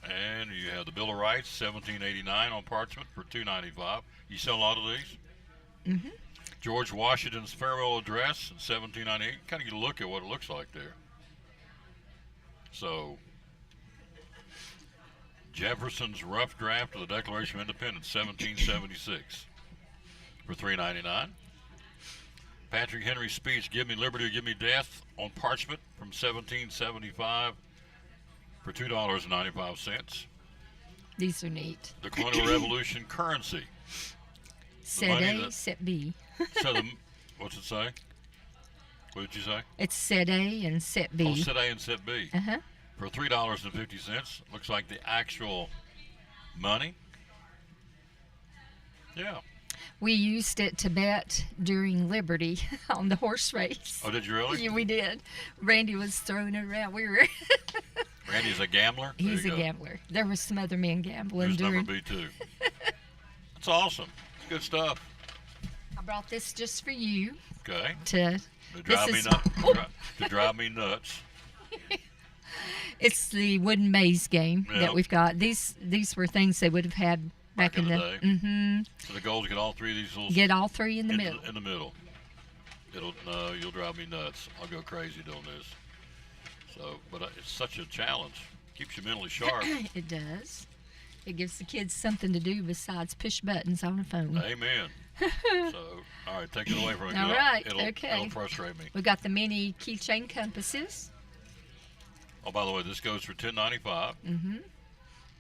And you have the Bill of Rights, $17.89 on parchment for $2.95. You sell a lot of these? George Washington's farewell address, $17.98. Kind of get a look at what it looks like there. So, Jefferson's rough draft of the Declaration of Independence, 1776, for $3.99. Patrick Henry's speech, "Give me liberty or give me death," on parchment from 1775 for $2.95. These are neat. The Colonial Revolution currency. Set money A, that- set B. So what's it say? What did you say? It's set A and set B. Oh, set A and set B. Uh-huh. For $3.50. Looks like the actual money. Yeah. We used it to bet during Liberty on the horse race. Oh, did you really? Yeah, we did. Randy was throwing it around. We were. Randy's a gambler? There He's a you go. gambler. There were some other men gambling There's number during. B2. That's awesome. It's good stuff. I brought this just for you. Okay. To drive this me is- nuts. To drive me nuts. It's the wooden maze game Yeah. that we've got. These were things they would have had back in the day. Mm-hmm. So the goal is to get all 3 of these little. Get all 3 in the middle. In the middle. You'll drive me nuts. I'll go crazy doing this. So, but it's such a challenge. Keeps you mentally sharp. It does. It gives the kids something to do besides push buttons on a phone. Amen. So, all right, take it away from me. All right, It'll okay. frustrate me. We've got the mini keychain compasses. Oh, by the way, this goes for $10.95.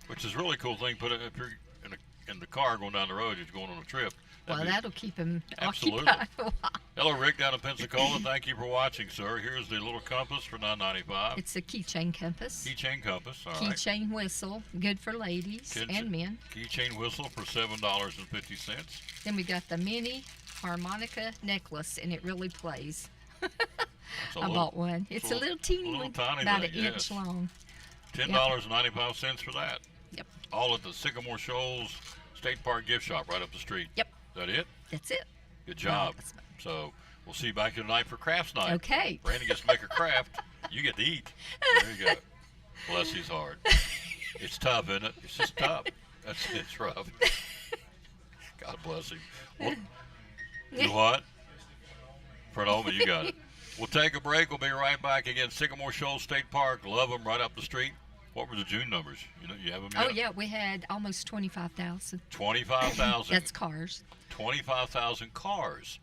Which is a really cool thing. Put it if you're in the car going down the road, you're going on a trip. Well, that'll keep them Absolutely. occupied a while. Hello, Rick, down in Pensacola. Thank you for watching, sir. Here's the little compass for $9.95. It's a keychain compass. Keychain compass. All right. Keychain whistle, good for ladies and men. Keychain whistle for $7.50. Then we got the mini harmonica necklace, and it really plays. I bought one. It's a little teeny one, tiny about thing, an inch long. $10.95 for that. Yep. All at the Sycamore Shoals State Park gift shop right up the street. Yep. Is that it? That's it. Good job. So we'll see you back here tonight for crafts night. Okay. Randy gets to make a craft. You get to eat. There you go. Bless his heart. It's tough, isn't it? It's just tough. It's rough. God bless him. Well, you know what? Pranoma, you got it. We'll take a break. We'll be right back again. Sycamore Shoals State Park. Love them right up the street. What were the June numbers? You have them yet? Oh, yeah, we had almost 25,000. 25,000. That's cars. 25,000 cars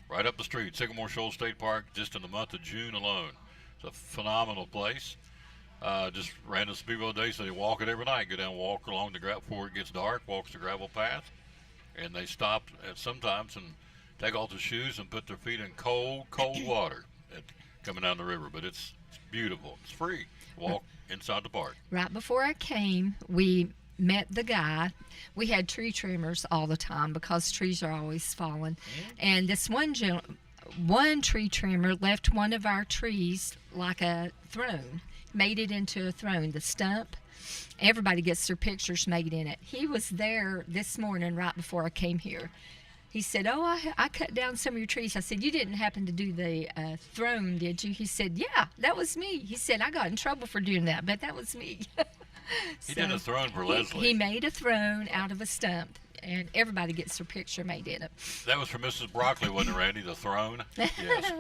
right up the street. Sycamore Shoals State Park, just in the month of June alone. It's a phenomenal place. Just ran to Speedwell Day, so they walk it every night. Go down, walk along the gravel before it gets dark, walks the gravel path. And they stop at sometimes and take off their shoes and put their feet in cold water coming down the river. But it's beautiful. It's free. Walk inside the park. Right before I came, we met the guy. We had tree trimmers all the time because trees are always falling. And this one tree trimmer left one of our trees like a throne, made it into a throne, the stump. Everybody gets their pictures made in it. He was there this morning right before I came here. He said, "Oh, I cut down some of your trees." I said, "You didn't happen to do the throne, did you?" He said, "Yeah, that was me." He said, "I got in trouble for doing that, but that was me." He did a throne for Leslie. He made a throne out of a stump, and everybody gets their picture made in it. That was for Mrs. Broccoli, wasn't it, Randy? The throne? Yes.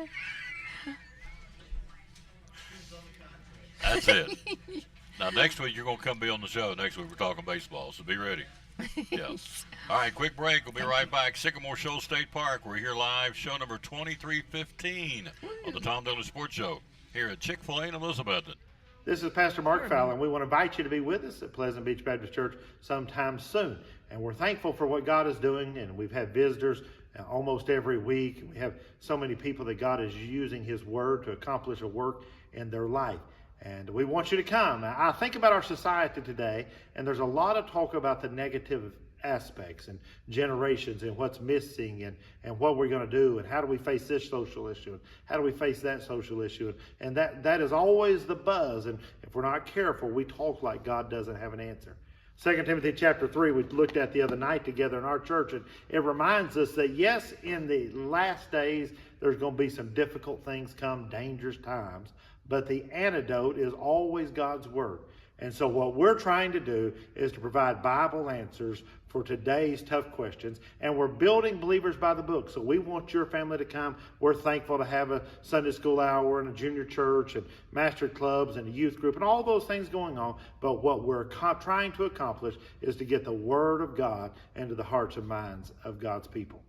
That's it. Now, next week, you're going to come be on the show. Next week, we're talking baseball, so be ready. Yeah. All right, quick break. We'll be right back. Sycamore Shoals State Park. We're here live, show number 2315 on the Tom Dillon Sports Show here at Chick-fil-A in Elizabethton. This is Pastor Mark Fowler, and we want to invite you to be with us at Pleasant Beach Baptist Church sometime soon. And we're thankful for what God is doing, and we've had visitors almost every week. We have so many people that God is using His Word to accomplish a work in their life. And we want you to come. Now, I think about our society today, and there's a lot of talk about the negative aspects and generations and what's missing and what we're going to do and how do we face this social issue and how do we face that social issue. And that is always the buzz. And if we're not careful, we talk like God doesn't have an answer. 2 Timothy chapter 3 we looked at the other night together in our church, and it reminds us that yes, in the last days there's going to be some difficult things come, dangerous times, but the antidote is always God's Word. And so what we're trying to do is to provide Bible answers for today's tough questions. And we're building Believers by the Book. So we want your family to come. We're thankful to have a Sunday school hour and a junior church and master clubs and a youth group and all those things going on. But what we're trying to accomplish is to get the Word of God into the hearts and minds of God's people.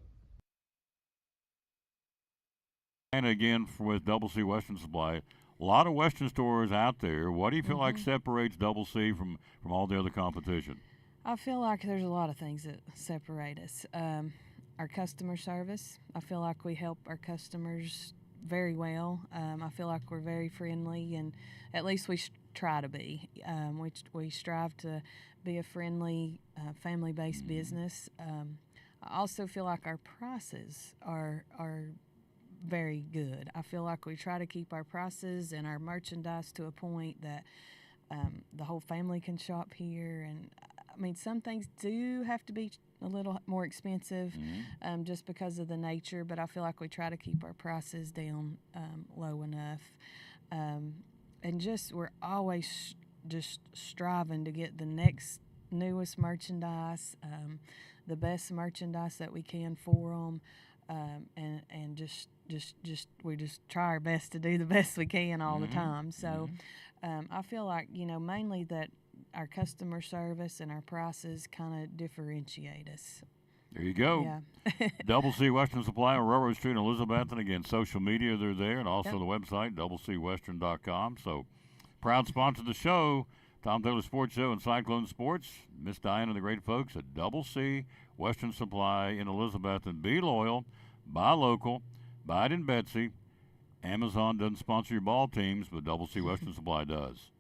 And again, with Double C Western Supply, a lot of Western stores out there. What do you feel like separates Double C from all the other competition? I feel like there's a lot of things that separate us. Our customer service, I feel like we help our customers very well. I feel like we're very friendly, and at least we try to be. We strive to be a friendly, family-based business. I also feel like our prices are very good. I feel like we try to keep our prices and our merchandise to a point that the whole family can shop here. And I mean, some things do have to be a little more expensive just because of the nature, but I feel like we try to keep our prices down low enough. And just we're always just striving to get the next newest merchandise, the best merchandise that we can for them. And just we just try our best to do the best we can all the time. So I feel like, mainly that our customer service and our prices kind of differentiate us. There you go. Yeah. Double C Western Supply on Railroad Street in Elizabethton. Again, social media, they're there, and also the website, doublecwestern.com. So, proud sponsor of the show, Tom Taylor Sports Show and Cyclone Sports. Miss Diana and the great folks at Double C Western Supply in Elizabethton. Be loyal, buy local, buy it in Betsy. Amazon doesn't sponsor your ball teams, but Double C Western Supply does.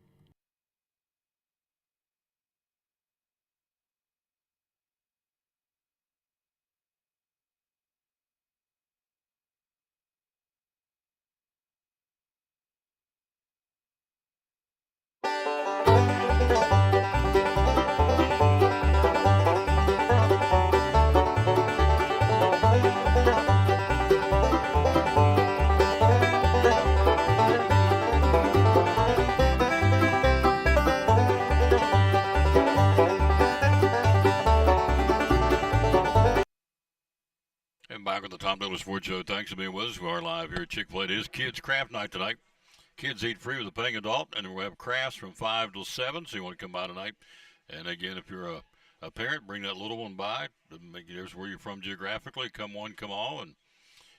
And back on the Tom Taylor Sports Show. Thanks for being with us. We are live here at Chick-fil-A. It is Kids Craft Night tonight. Kids eat free with a paying adult, and we'll have crafts from 5 till 7, so you want to come by tonight. And again, if you're a parent, bring that little one by. Doesn't make a difference where you're from geographically. Come one, come all. And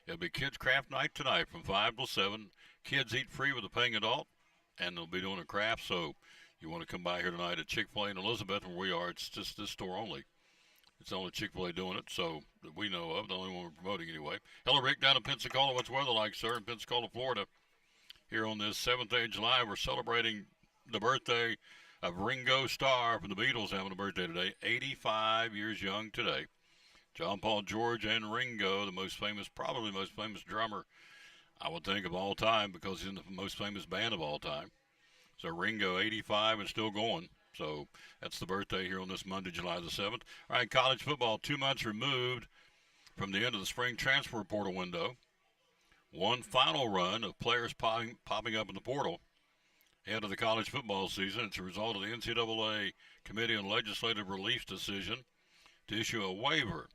it'll be Kids Craft Night tonight from 5 till 7. Kids eat free with a paying adult, and they'll be doing a craft. So you want to come by here tonight at Chick-fil-A in Elizabeth, where we are. It's just this store only. It's only Chick-fil-A doing it, so that we know of, the only one we're promoting anyway. Hello, Rick, down in Pensacola. What's the weather like, sir, in Pensacola, Florida? Here on this 7th day of July, we're celebrating the birthday of Ringo Starr from the Beatles having a birthday today, 85 years young today. John Paul, George, and Ringo, the most famous, probably the most famous drummer, I would think, of all time, because he's in the most famous band of all time. So Ringo, 85 and still going. So that's the birthday here on this Monday, July the 7th. All right, college football, 2 months removed from the end of the spring transfer portal window. One final run of players popping up in the portal ahead of the college football season. It's a result of the NCAA Committee on Legislative Relief's decision to issue a waiver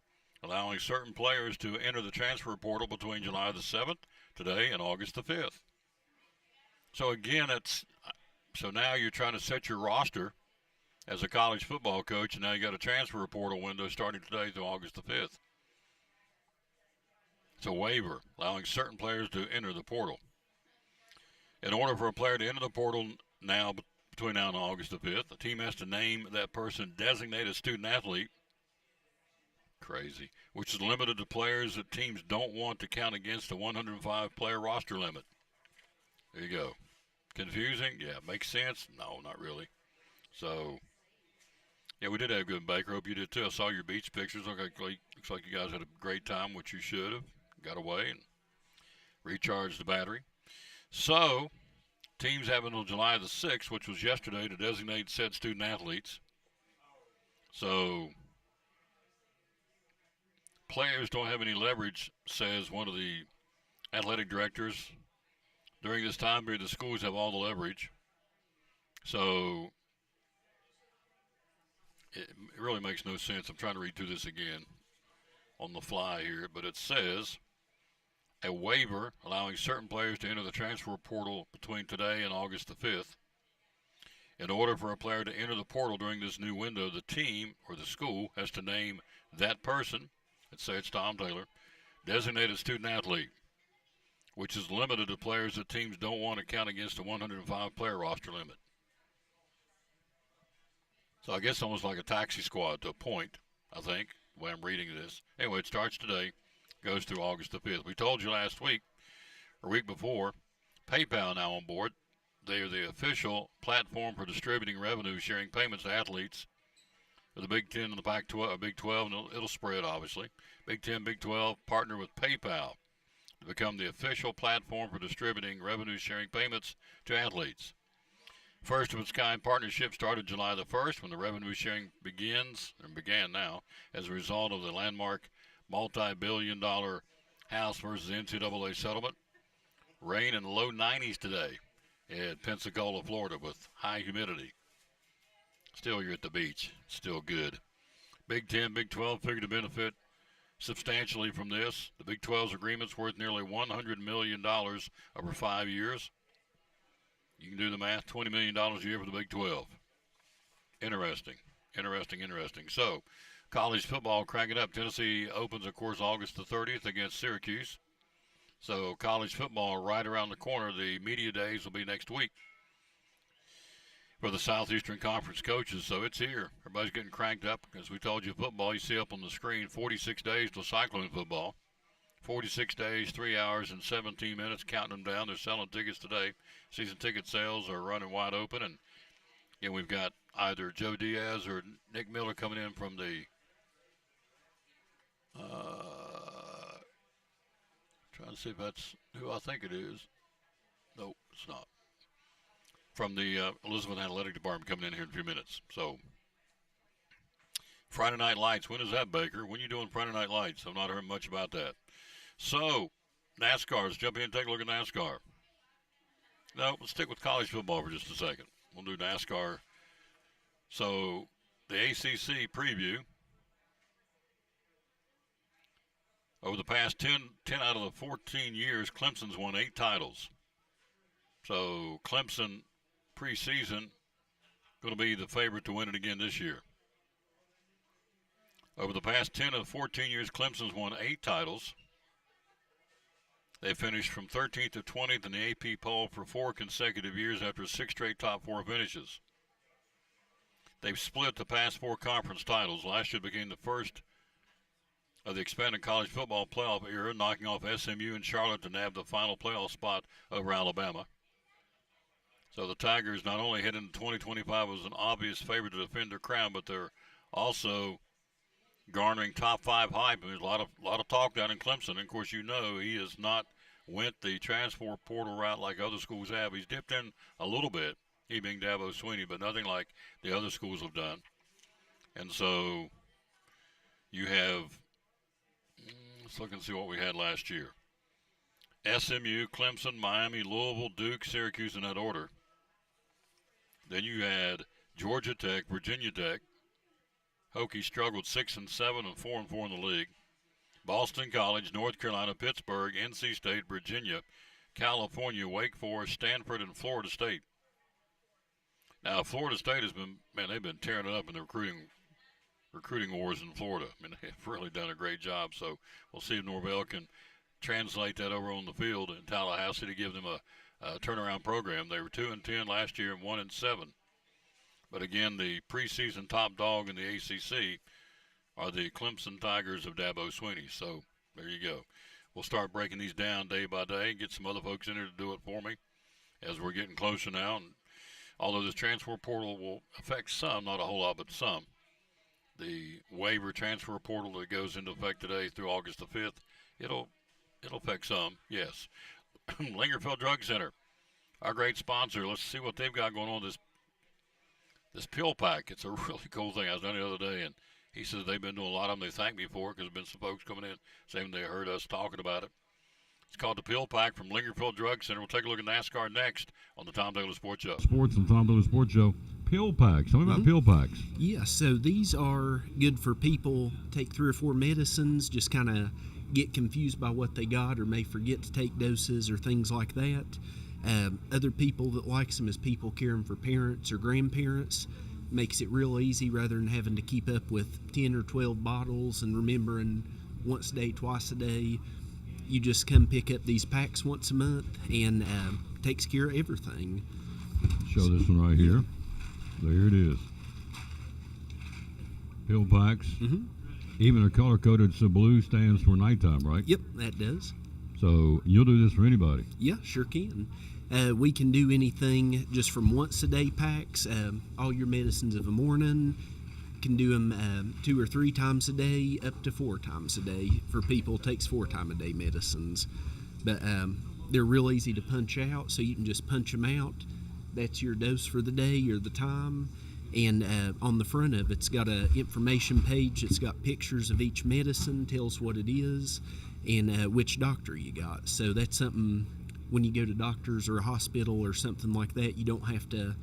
allowing certain players to enter the transfer portal between July the 7th, today, and August the 5th. So again, so now you're trying to set your roster as a college football coach, and now you got a transfer portal window starting today through August the 5th. It's a waiver allowing certain players to enter the portal. In order for a player to enter the portal now, between now and August the 5th, the team has to name that person designated student athlete. Crazy. Which is limited to players that teams don't want to count against the 105-player roster limit. There you go. Confusing? Yeah. Makes sense? No, not really. So, yeah, we did have a good Baker. Hope you did too. I saw your beach pictures. Looks like you guys had a great time, which you should have. Got away and recharged the battery. So, teams have until July the 6th, which was yesterday, to designate said student athletes. So, players don't have any leverage, says one of the athletic directors. During this time period, the schools have all the leverage. So, it really makes no sense. I'm trying to read through this again on the fly here, but it says a waiver allowing certain players to enter the transfer portal between today and August the 5th. In order for a player to enter the portal during this new window, the team or the school has to name that person, let's say it's Tom Taylor, designated student athlete, which is limited to players that teams don't want to count against the 105-player roster limit. So I guess almost like a taxi squad to a point, I think, the way I'm reading this. Anyway, it starts today, goes through August the 5th. We told you last week, or week before, PayPal now on board. They are the official platform for distributing revenue sharing payments to athletes for the Big Ten and the Pac-12, Big 12, and it'll spread, obviously. Big Ten, Big 12 partner with PayPal to become the official platform for distributing revenue sharing payments to athletes. First of its kind partnership started July the 1st when the revenue sharing began now as a result of the landmark multi-billion-dollar House versus NCAA settlement. Rain in the low 90s today in Pensacola, Florida, with high humidity. Still, you're at the beach. Still good. Big 10, Big 12 figure to benefit substantially from this. The Big 12's agreement's worth nearly $100 million over 5 years. You can do the math, $20 million a year for the Big 12. Interesting. So, college football cranking up. Tennessee opens, of course, August the 30th against Syracuse. So, college football right around the corner. The media days will be next week for the Southeastern Conference coaches. So, it's here. Everybody's getting cranked up. As we told you, football, you see up on the screen, 46 days till Cyclone football. 46 days, 3 hours, and 17 minutes, counting them down. They're selling tickets today. Season ticket sales are running wide open. And again, we've got either Joe Diaz or Nick Miller coming in from the trying to see if that's who I think it is. Nope, it's not. From the Elizabeth Athletic Department coming in here in a few minutes. So, Friday Night Lights. When is that, Baker? When are you doing Friday Night Lights? I've not heard much about that. So, NASCAR. Let's jump in and take a look at NASCAR. No, let's stick with college football for just a second. We'll do NASCAR. So, the ACC preview. Over the past 10 out of the 14 years, Clemson's won 8 titles. So, Clemson preseason going to be the favorite to win it again this year. Over the past 10 of 14 years, Clemson's won 8 titles. They finished from 13th to 20th in the AP poll for 4 consecutive years after 6 straight top 4 finishes. They've split the past 4 conference titles. Last year became the first of the expanded college football playoff era, knocking off SMU and Charlotte to nab the final playoff spot over Alabama. So the Tigers not only head into 2025 as an obvious favorite to defend their crown, but they're also garnering top 5 hype. There's a lot of talk down in Clemson. And of course, he has not went the transfer portal route like other schools have. He's dipped in a little bit, he being Dabo Swinney, but nothing like the other schools have done. And so you have, let's look and see what we had last year. SMU, Clemson, Miami, Louisville, Duke, Syracuse in that order. Then you had Georgia Tech, Virginia Tech. Hokies struggled 6-7 and 4-4 in the league. Boston College, North Carolina, Pittsburgh, NC State, Virginia, California, Wake Forest, Stanford, and Florida State. Now, Florida State has been, they've been tearing it up in the recruiting wars in Florida. They've really done a great job. So we'll see if Norvell can translate that over on the field in Tallahassee to give them a turnaround program. They were 2-10 last year and 1-7. But again, the preseason top dog in the ACC are the Clemson Tigers of Dabo Swinney. So there you go. We'll start breaking these down day by day and get some other folks in here to do it for me as we're getting closer now. And although this transfer portal will affect some, not a whole lot, but some, the waiver transfer portal that goes into effect today through August the 5th, it'll affect some, yes. Lingerfield Drug Center, our great sponsor. Let's see what they've got going on this pill pack. It's a really cool thing. I was down the other day, and he says they've been doing a lot of them. They thanked me for it because there's been some folks coming in saying they heard us talking about it. It's called the Pill Pack from Lingerfield Drug Center. We'll take a look at NASCAR next on the Tom Taylor Sports Show. Sports and Tom Taylor Sports Show. Pill packs. Tell me about pill packs. Yeah, so these are good for people take 3 or 4 medicines, just kind of get confused by what they got or may forget to take doses or things like that. Other people that likes them is people caring for parents or grandparents. Makes it real easy rather than having to keep up with 10 or 12 bottles and remembering once a day, twice a day. You just come pick up these packs once a month and takes care of everything. Show this one right here. There it is. Pill packs. Even they're color coded, so blue stands for nighttime, right? Yep, that does. So you'll do this for anybody? Yeah, sure can. We can do anything just from once a day packs, all your medicines of the morning. Can do them 2 or 3 times a day, up to 4 times a day. For people, it takes 4 times a day medicines. But they're real easy to punch out, so you can just punch them out. That's your dose for the day or the time. And on the front of it's got a information page. It's got pictures of each medicine, tells what it is, and which doctor you got. So that's something when you go to doctors or a hospital or something like that, you don't have to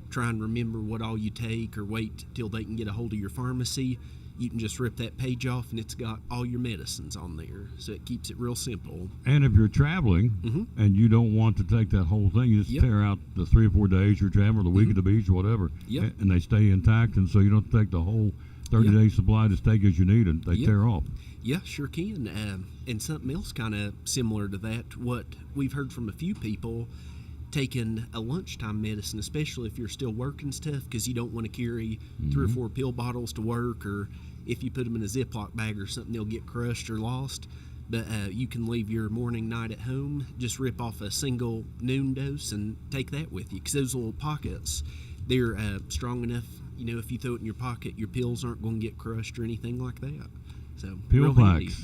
try and remember what all you take or wait till they can get a hold of your pharmacy. You can just rip that page off and it's got all your medicines on there. So it keeps it real simple. And if you're traveling and you don't want to take that whole thing, you just tear out the 3 or 4 days you're traveling, or the week at the beach or whatever, and they stay intact. And so you don't take the whole 30-day supply, just take as you need and they tear off. Yeah, sure can. And something else kind of similar to that, what we've heard from a few people, taking a lunchtime medicine, especially if you're still working stuff, because you don't want to carry 3 or 4 pill bottles to work, or if you put them in a Ziploc bag or something, they'll get crushed or lost. But you can leave your morning, night at home, just rip off a single noon dose and take that with you, because those little pockets, they're strong enough, if you throw it in your pocket, your pills aren't going to get crushed or anything like that. So pill packs.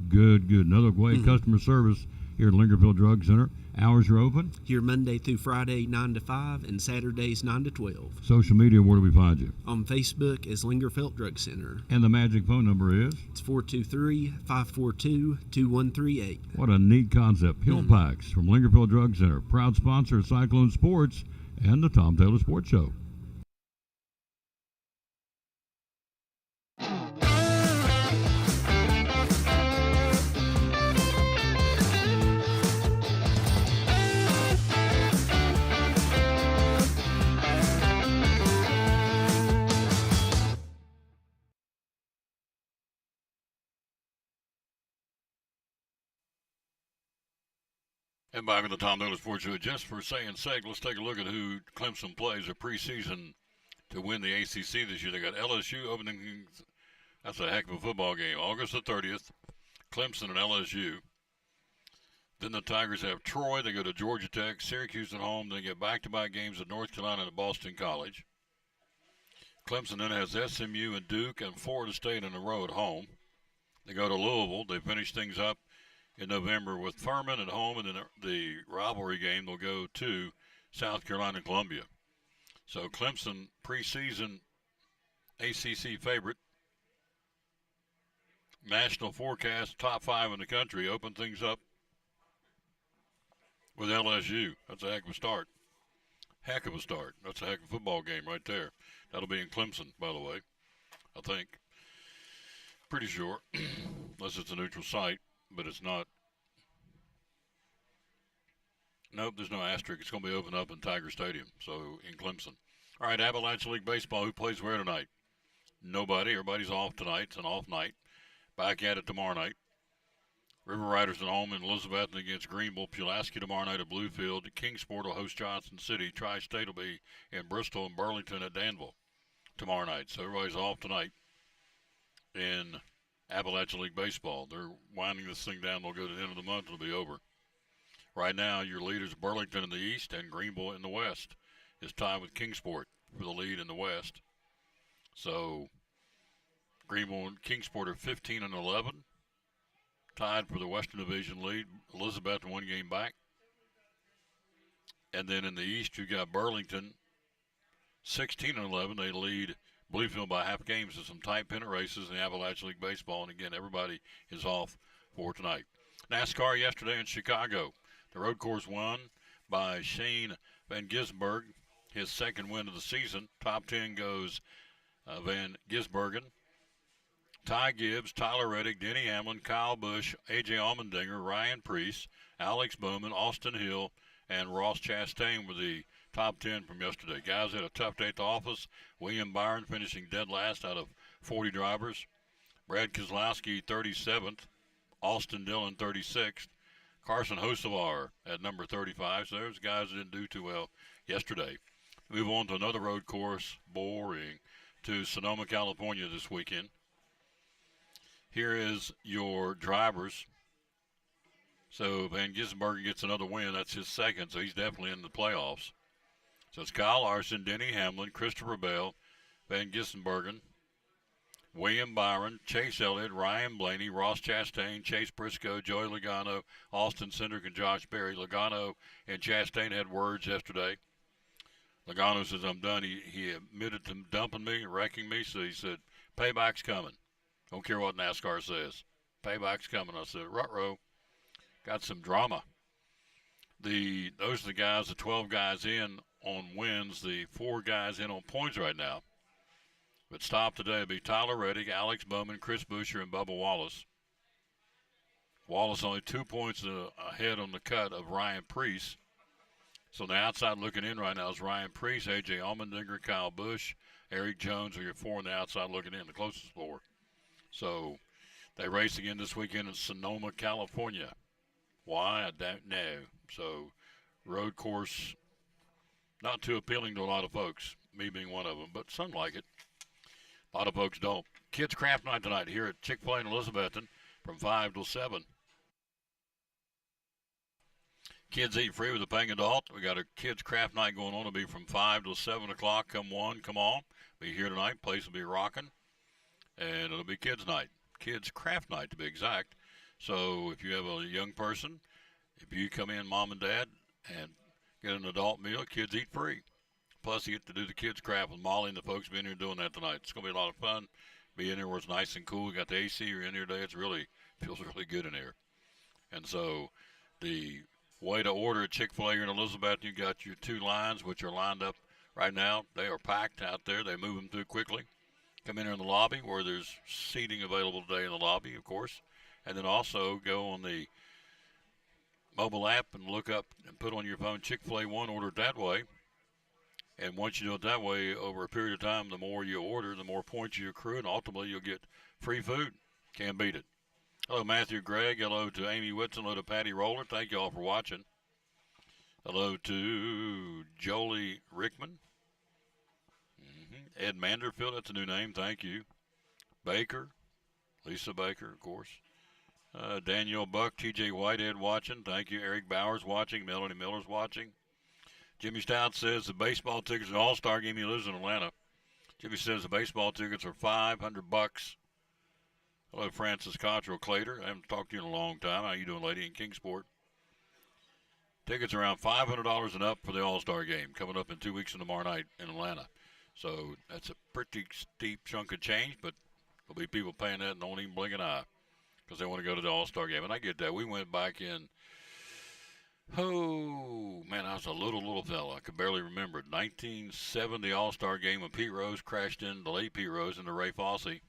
Good. Another way customer service here at Lingerfield Drug Center. Hours are open? Here Monday through Friday, 9 to 5, and Saturdays, 9 to 12. Social media, where do we find you? On Facebook as Lingerfield Drug Center. And the magic phone number is? It's 423-542-2138. What a neat concept. Pill packs from Lingerfield Drug Center. Proud sponsor of Cyclone Sports and the Tom Taylor Sports Show. And back on the Tom Taylor Sports Show, just for saying's sake, let's take a look at who Clemson plays a preseason to win the ACC this year. They got LSU opening. That's a heck of a football game. August the 30th, Clemson and LSU. Then the Tigers have Troy. They go to Georgia Tech, Syracuse at home. They get back-to-back games at North Carolina and at Boston College. Clemson then has SMU and Duke and Florida State in a row at home. They go to Louisville. They finish things up in November with Furman at home, and then the rivalry game they'll go to South Carolina and Columbia. So Clemson, preseason ACC favorite. National forecast, top 5 in the country, open things up with LSU. That's a heck of a start. Heck of a start. That's a heck of a football game right there. That'll be in Clemson, by the way, I think. Pretty sure, unless it's a neutral site, but it's not. Nope, there's no asterisk. It's going to be opened up in Tiger Stadium, so in Clemson. All right, Appalachian League Baseball, who plays where tonight? Nobody. Everybody's off tonight. It's an off night. Back at it tomorrow night. River Riders at home in Elizabeth against Greenville. Pulaski tomorrow night at Bluefield. Kingsport will host Johnson City. Tri-State will be in Bristol and Burlington at Danville tomorrow night. So everybody's off tonight in Appalachian League Baseball. They're winding this thing down. They'll go to the end of the month. It'll be over. Right now, your leaders Burlington in the east and Greenville in the west is tied with Kingsport for the lead in the west. So Greenville and Kingsport are 15 and 11. Tied for the Western Division lead. Elizabeth 1 game back. And then in the East, you got Burlington 16 and 11. They lead Bluefield by half games. There's some tight pennant races in the Appalachian League Baseball. And again, everybody is off for tonight. NASCAR yesterday in Chicago. The road course won by Shane Van Gisbergen, his second win of the season. Top 10 goes Van Gisbergen. Ty Gibbs, Tyler Reddick, Denny Hamlin, Kyle Busch, A.J. Allmendinger, Ryan Preece, Alex Bowman, Austin Hill, and Ross Chastain were the top 10 from yesterday. Guys had a tough day at the office. William Byron finishing dead last out of 40 drivers. Brad Keselowski, 37th. Austin Dillon, 36th. Carson Hocevar at number 35. So there's guys that didn't do too well yesterday. Move on to another road course, boring, to Sonoma, California this weekend. Here is your drivers. So Van Gisbergen gets another win. That's his second, so he's definitely in the playoffs. So it's Kyle Larson, Denny Hamlin, Christopher Bell, Van Gisbergen, William Byron, Chase Elliott, Ryan Blaney, Ross Chastain, Chase Briscoe, Joey Logano, Austin Cindric, and Josh Berry. Logano and Chastain had words yesterday. Logano says, I'm done. He admitted to dumping me, wrecking me, so he said, payback's coming. Don't care what NASCAR says. Payback's coming. I said, ruh-roh. Got some drama. Those are the guys, the 12 guys in on wins, the 4 guys in on points right now. But stop today will be Tyler Reddick, Alex Bowman, Chris Buescher, and Bubba Wallace. Wallace only 2 points ahead on the cut of Ryan Preece. So the outside looking in right now is Ryan Preece, A.J. Allmendinger, Kyle Busch, Eric Jones are your 4 on the outside looking in, the closest 4. So they race again this weekend in Sonoma, California. Why? I don't know. So road course, not too appealing to a lot of folks, me being one of them, but some like it. A lot of folks don't. Kids Craft Night tonight here at Chick-fil-A in Elizabethton from 5 till 7. Kids eat free with a paying adult. We got a Kids Craft Night going on. It'll be from 5 till 7 o'clock. Come on, come on. Be here tonight. Place will be rocking. And it'll be Kids Night. Kids Craft Night, to be exact. So if you have a young person, if you come in, mom and dad, and get an adult meal, kids eat free. Plus, you get to do the kids' craft with Molly and the folks be in here doing that tonight. It's going to be a lot of fun. Be in here where it's nice and cool. We got the AC. You're in here today. It's feels really good in here. And so the way to order at Chick-fil-A here in Elizabeth, you got your 2 lines, which are lined up right now. They are packed out there. They move them through quickly. Come in here in the lobby where there's seating available today in the lobby, of course. And then also go on the mobile app and look up and put on your phone Chick-fil-A One, order it that way. And once you do it that way, over a period of time, the more you order, the more points you accrue, and ultimately you'll get free food. Can't beat it. Hello, Matthew Gregg. Hello to Amy Whitson. Hello to Patty Roller. Thank you all for watching. Hello to Jolie Rickman. Ed Manderfield. That's a new name. Thank you. Baker. Lisa Baker, of course. Danielle Buck, TJ Whitehead watching. Thank you. Eric Bowers watching. Melanie Miller's watching. Jimmy Stout says the baseball tickets, the All-Star game, he lives in Atlanta. Jimmy says the baseball tickets are $500. Hello, Francis Cottrell Clater. I haven't talked to you in a long time. How you doing, lady, in Kingsport? Tickets around $500 and up for the All-Star game coming up in 2 weeks and tomorrow night in Atlanta. So that's a pretty steep chunk of change, but there'll be people paying that and don't even blink an eye because they want to go to the All-Star game. And I get that. We went back in, oh, man, I was a little fella. I could barely remember it. 1970 All-Star game when Pete Rose crashed into late Pete Rose into Ray Fosse.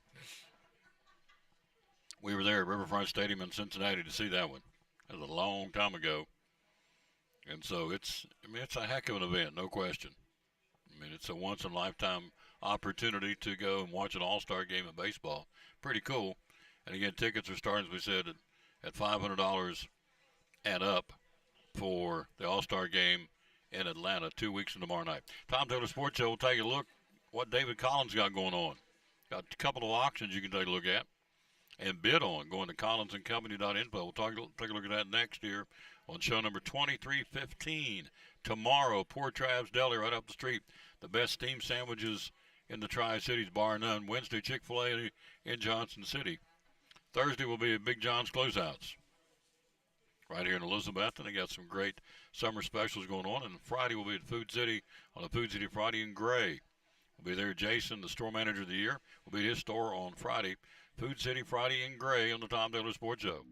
We were there at Riverfront Stadium in Cincinnati to see that one. That was a long time ago. And so it's a heck of an event, no question. I mean, it's a once-in-a-lifetime opportunity to go and watch an all-star game of baseball. Pretty cool. And again, tickets are starting, as we said, at $500 and up for the all-star game in Atlanta 2 weeks from tomorrow night. Tom Taylor Sports Show will take a look what David Collins got going on. Got a couple of auctions you can take a look at and bid on. Going to collinsandcompany.info. We'll take a look at that next year on show number 2315. Tomorrow, Poor Trav's Deli right up the street. The best steamed sandwiches in the Tri-Cities, bar none. Wednesday, Chick-fil-A in Johnson City. Thursday will be at Big John's Closeouts right here in Elizabeth, and they got some great summer specials going on. And Friday will be at Food City on a Food City Friday in Gray. We'll be there. Jason, the store manager of the year, will be at his store on Friday. Food City Friday in Gray on the Tom Taylor Sports Show.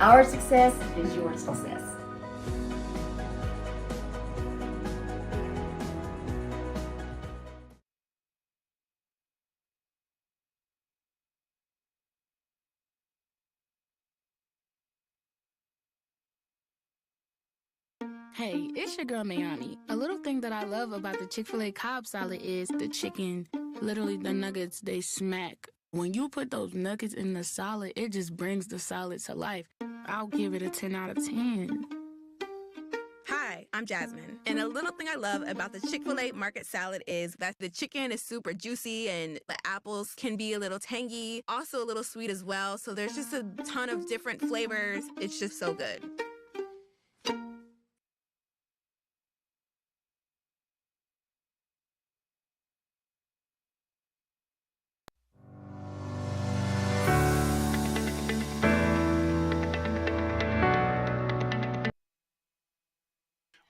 Our success is your success. Hey, it's your girl Mayani. A little thing that I love about the Chick-fil-A Cobb salad is the chicken. Literally, the nuggets, they smack. When you put those nuggets in the salad, it just brings the salad to life. I'll give it a 10 out of 10. Hi, I'm Jasmine. And a little thing I love about the Chick-fil-A market salad is that the chicken is super juicy and the apples can be a little tangy, also a little sweet as well. So there's just a ton of different flavors. It's just so good.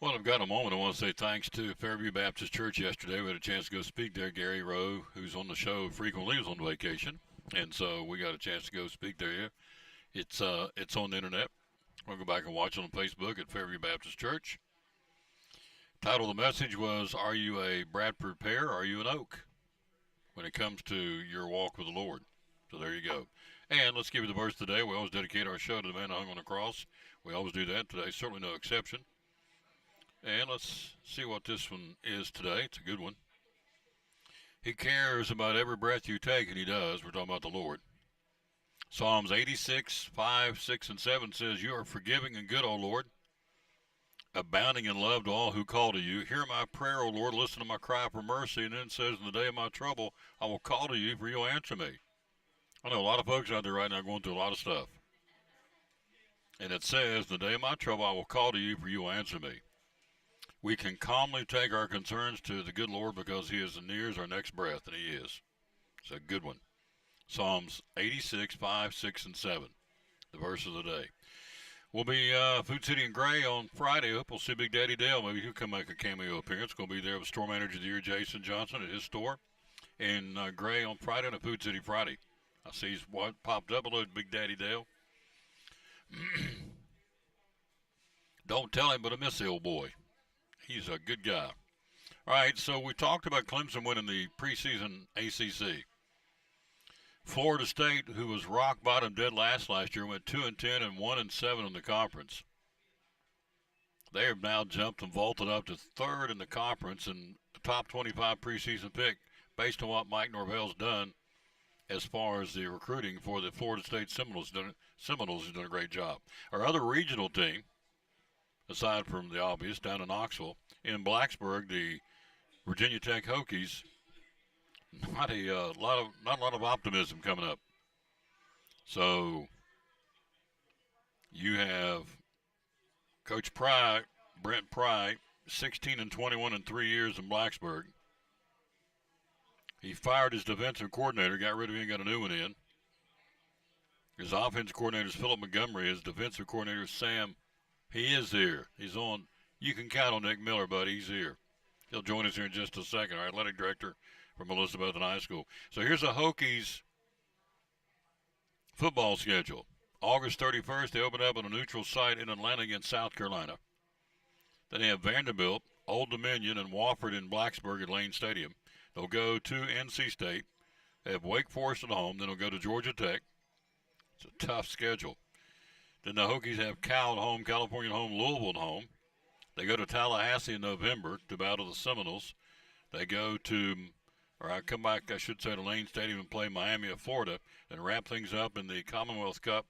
Well, I've got a moment. I want to say thanks to Fairview Baptist Church yesterday. We had a chance to go speak there. Gary Rowe, who's on the show frequently, was on vacation. And so we got a chance to go speak there. It's on the internet. We'll go back and watch it on Facebook at Fairview Baptist Church. Title of the message was, Are you a Bradford pear or are you an oak when it comes to your walk with the Lord? So there you go. And let's give you the verse today. We always dedicate our show to the man who hung on the cross. We always do that. Today, certainly no exception. And let's see what this one is today. It's a good one. He cares about every breath you take, and he does. We're talking about the Lord. Psalms 86, 5, 6, and 7 says, You are forgiving and good, O Lord, abounding in love to all who call to you. Hear my prayer, O Lord. Listen to my cry for mercy. And then it says, In the day of my trouble, I will call to you, for you'll answer me. I know a lot of folks out there right now going through a lot of stuff. And it says, In the day of my trouble, I will call to you, for you will answer me. We can calmly take our concerns to the good Lord because he is near as our next breath, and he is. It's a good one. Psalms 86, 5, 6, and 7, the verse of the day. We'll be Food City in Gray on Friday. Hope we'll see Big Daddy Dale. Maybe he'll come make a cameo appearance. Going to be there with store manager of the year, Jason Johnson, at his store in Gray on Friday and a Food City Friday. I see he's popped up. Hello, Big Daddy Dale. Don't tell him, but I miss the old boy. He's a good guy. All right, so we talked about Clemson winning the preseason ACC. Florida State, who was rock bottom dead last year, went 2-10 and 1-7 in the conference. They have now jumped and vaulted up to third in the conference and the top 25 preseason pick based on what Mike Norvell's done as far as the recruiting for the Florida State Seminoles. Seminoles has done a great job. Our other regional team, aside from the obvious, down in Knoxville, in Blacksburg, the Virginia Tech Hokies, not a lot of optimism coming up. So you have Coach Pry, Brent Pry, 16-21 in 3 years in Blacksburg. He fired his defensive coordinator, got rid of him, got a new one in. His offensive coordinator is Philip Montgomery. His defensive coordinator is Sam. He is here. He's on. You can count on Nick Miller, buddy. He's here. He'll join us here in just a second. Our athletic director from Elizabethton High School. So here's a Hokies football schedule. August 31st, they open up on a neutral site in Atlanta against South Carolina. Then they have Vanderbilt, Old Dominion, and Wofford in Blacksburg at Lane Stadium. They'll go to NC State. They have Wake Forest at home. Then they'll go to Georgia Tech. It's a tough schedule. Then the Hokies have Cal at home, California at home, Louisville at home. They go to Tallahassee in November to battle the Seminoles. They go to, or I come back, I should say, to Lane Stadium and play Miami of Florida and wrap things up in the Commonwealth Cup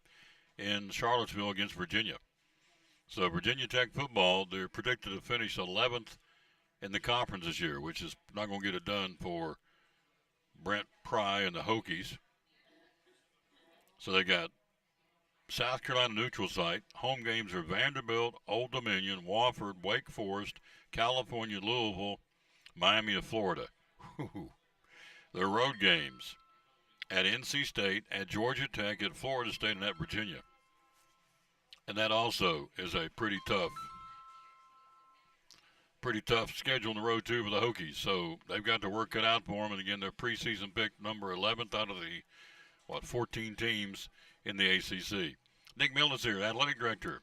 in Charlottesville against Virginia. So Virginia Tech football, they're predicted to finish 11th in the conference this year, which is not going to get it done for Brent Pry and the Hokies. So they got South Carolina neutral site. Home games are Vanderbilt, Old Dominion, Wofford, Wake Forest, California, Louisville, Miami of Florida. Their road games at NC State, at Georgia Tech, at Florida State, and at Virginia. And that also is a pretty tough schedule on the road, too, for the Hokies. So they've got their work cut out for them. And, again, their preseason pick number 11th out of the, 14 teams in the ACC. Nick Milnes here, athletic director.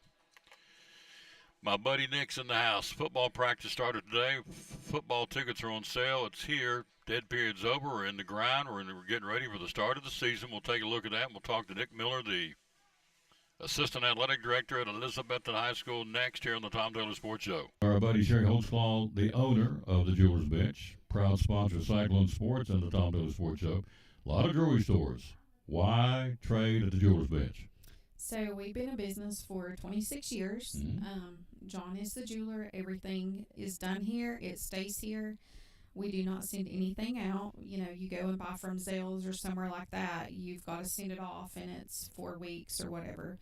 My buddy Nick's in the house. Football practice started today. Football tickets are on sale. It's here. Dead period's over. We're in the grind. We're getting ready for the start of the season. We'll take a look at that. We'll talk to Nick Miller, the assistant athletic director at Elizabethton High School, next here on the Tom Taylor Sports Show. Our buddy Sherry Holtzclaw, the owner of the Jewelers Bench, proud sponsor of Cyclone Sports and the Tom Taylor Sports Show. A lot of jewelry stores. Why trade at the Jewelers Bench? So we've been in business for 26 years. John is the jeweler. Everything is done here. It stays here. We do not send anything out. You know, you go and buy from Zales or somewhere like that, you've got to send it off, and it's 4 weeks or whatever.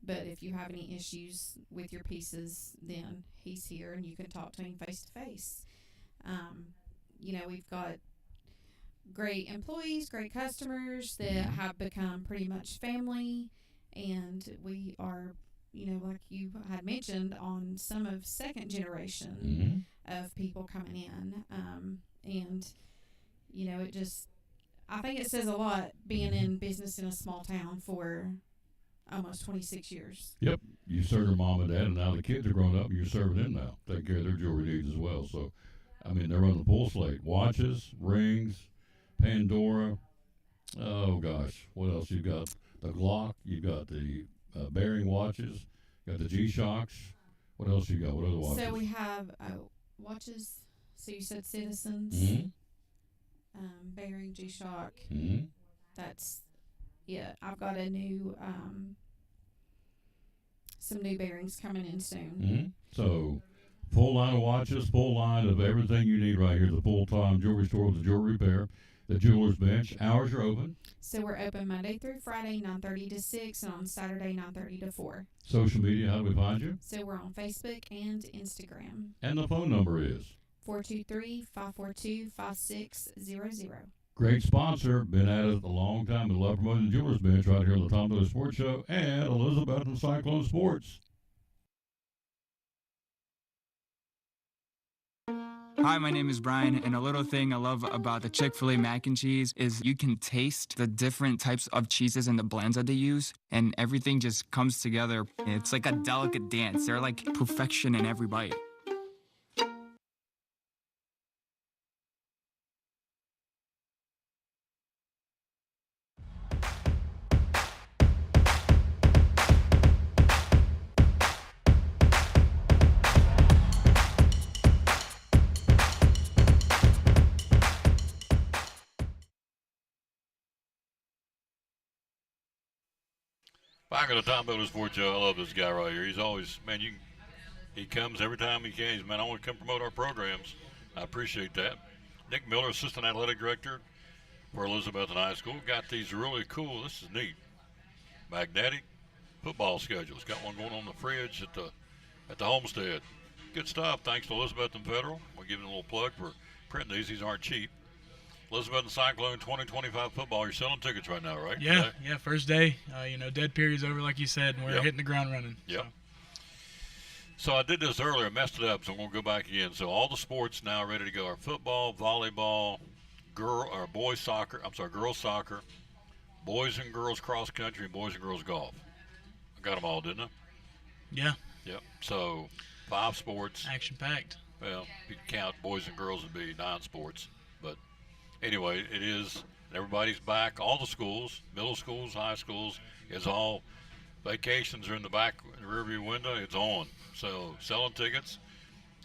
But if you have any issues with your pieces, then he's here, and you can talk to him face to face. You know, we've got great employees, great customers that have become pretty much family, and we are, you know, like you had mentioned, on some of second generation of people coming in. And, you know, I think it says a lot being in business in a small town for almost 26 years. Yep. You served your mom and dad, and now the kids are grown up, and you're serving them now. Take care of their jewelry needs as well. So, I mean, they're running the full slate. Watches, rings, Pandora. Oh, gosh. What else? You've got the Glock. You've got the Bearing watches. You got the G-Shocks. What else you got? What other watches? So we have watches. So you said Citizens. Bearing, G-Shock. That's, yeah, I've got a new, some new bearings coming in soon. So, full line of watches, full line of everything you need right here. The full-time jewelry store with the jewelry repair. The Jewelers Bench. Hours are open. So we're open Monday through Friday, 9:30 to 6, and on Saturday, 9:30 to 4. Social media, how do we find you? So we're on Facebook and Instagram. And the phone number is? 423-542-5600. Great sponsor. Been at it a long time. And love promoting the Jewelers Bench right here on the Tom Taylor Sports Show and Elizabethton Cyclone Sports. Hi, my name is Brian, and a little thing I love about the Chick-fil-A mac and cheese is you can taste the different types of cheeses and the blends that they use, and everything just comes together. It's like a delicate dance. They're like perfection in every bite. Back at the Tom Builders Sports Show, I love this guy right here. He's always, man, he comes every time he can. He's, man, I want to come promote our programs. I appreciate that. Nick Miller, Assistant Athletic Director for Elizabethton High School. Got these really cool, this is neat, magnetic football schedules. Got one going on the fridge at the homestead. Good stuff. Thanks to Elizabethton Federal. We're giving a little plug for printing these. These aren't cheap. Elizabethton Cyclone 2025 football. You're selling tickets right now, right? Yeah, yeah. First day. Dead period's over, like you said, and we're hitting the ground running. Yep. So I did this earlier, messed it up, so I'm going to go back again. So all the sports now ready to go are football, volleyball, girls soccer, boys and girls cross country, and boys and girls golf. I got them all, didn't I? Yeah. Yep. So 5 sports. Action packed. Well, if you count boys and girls, it'd be 9 sports. But anyway, it is. Everybody's back. All the schools, middle schools, high schools, it's all. Vacations are in the back rearview window. It's on. So selling tickets.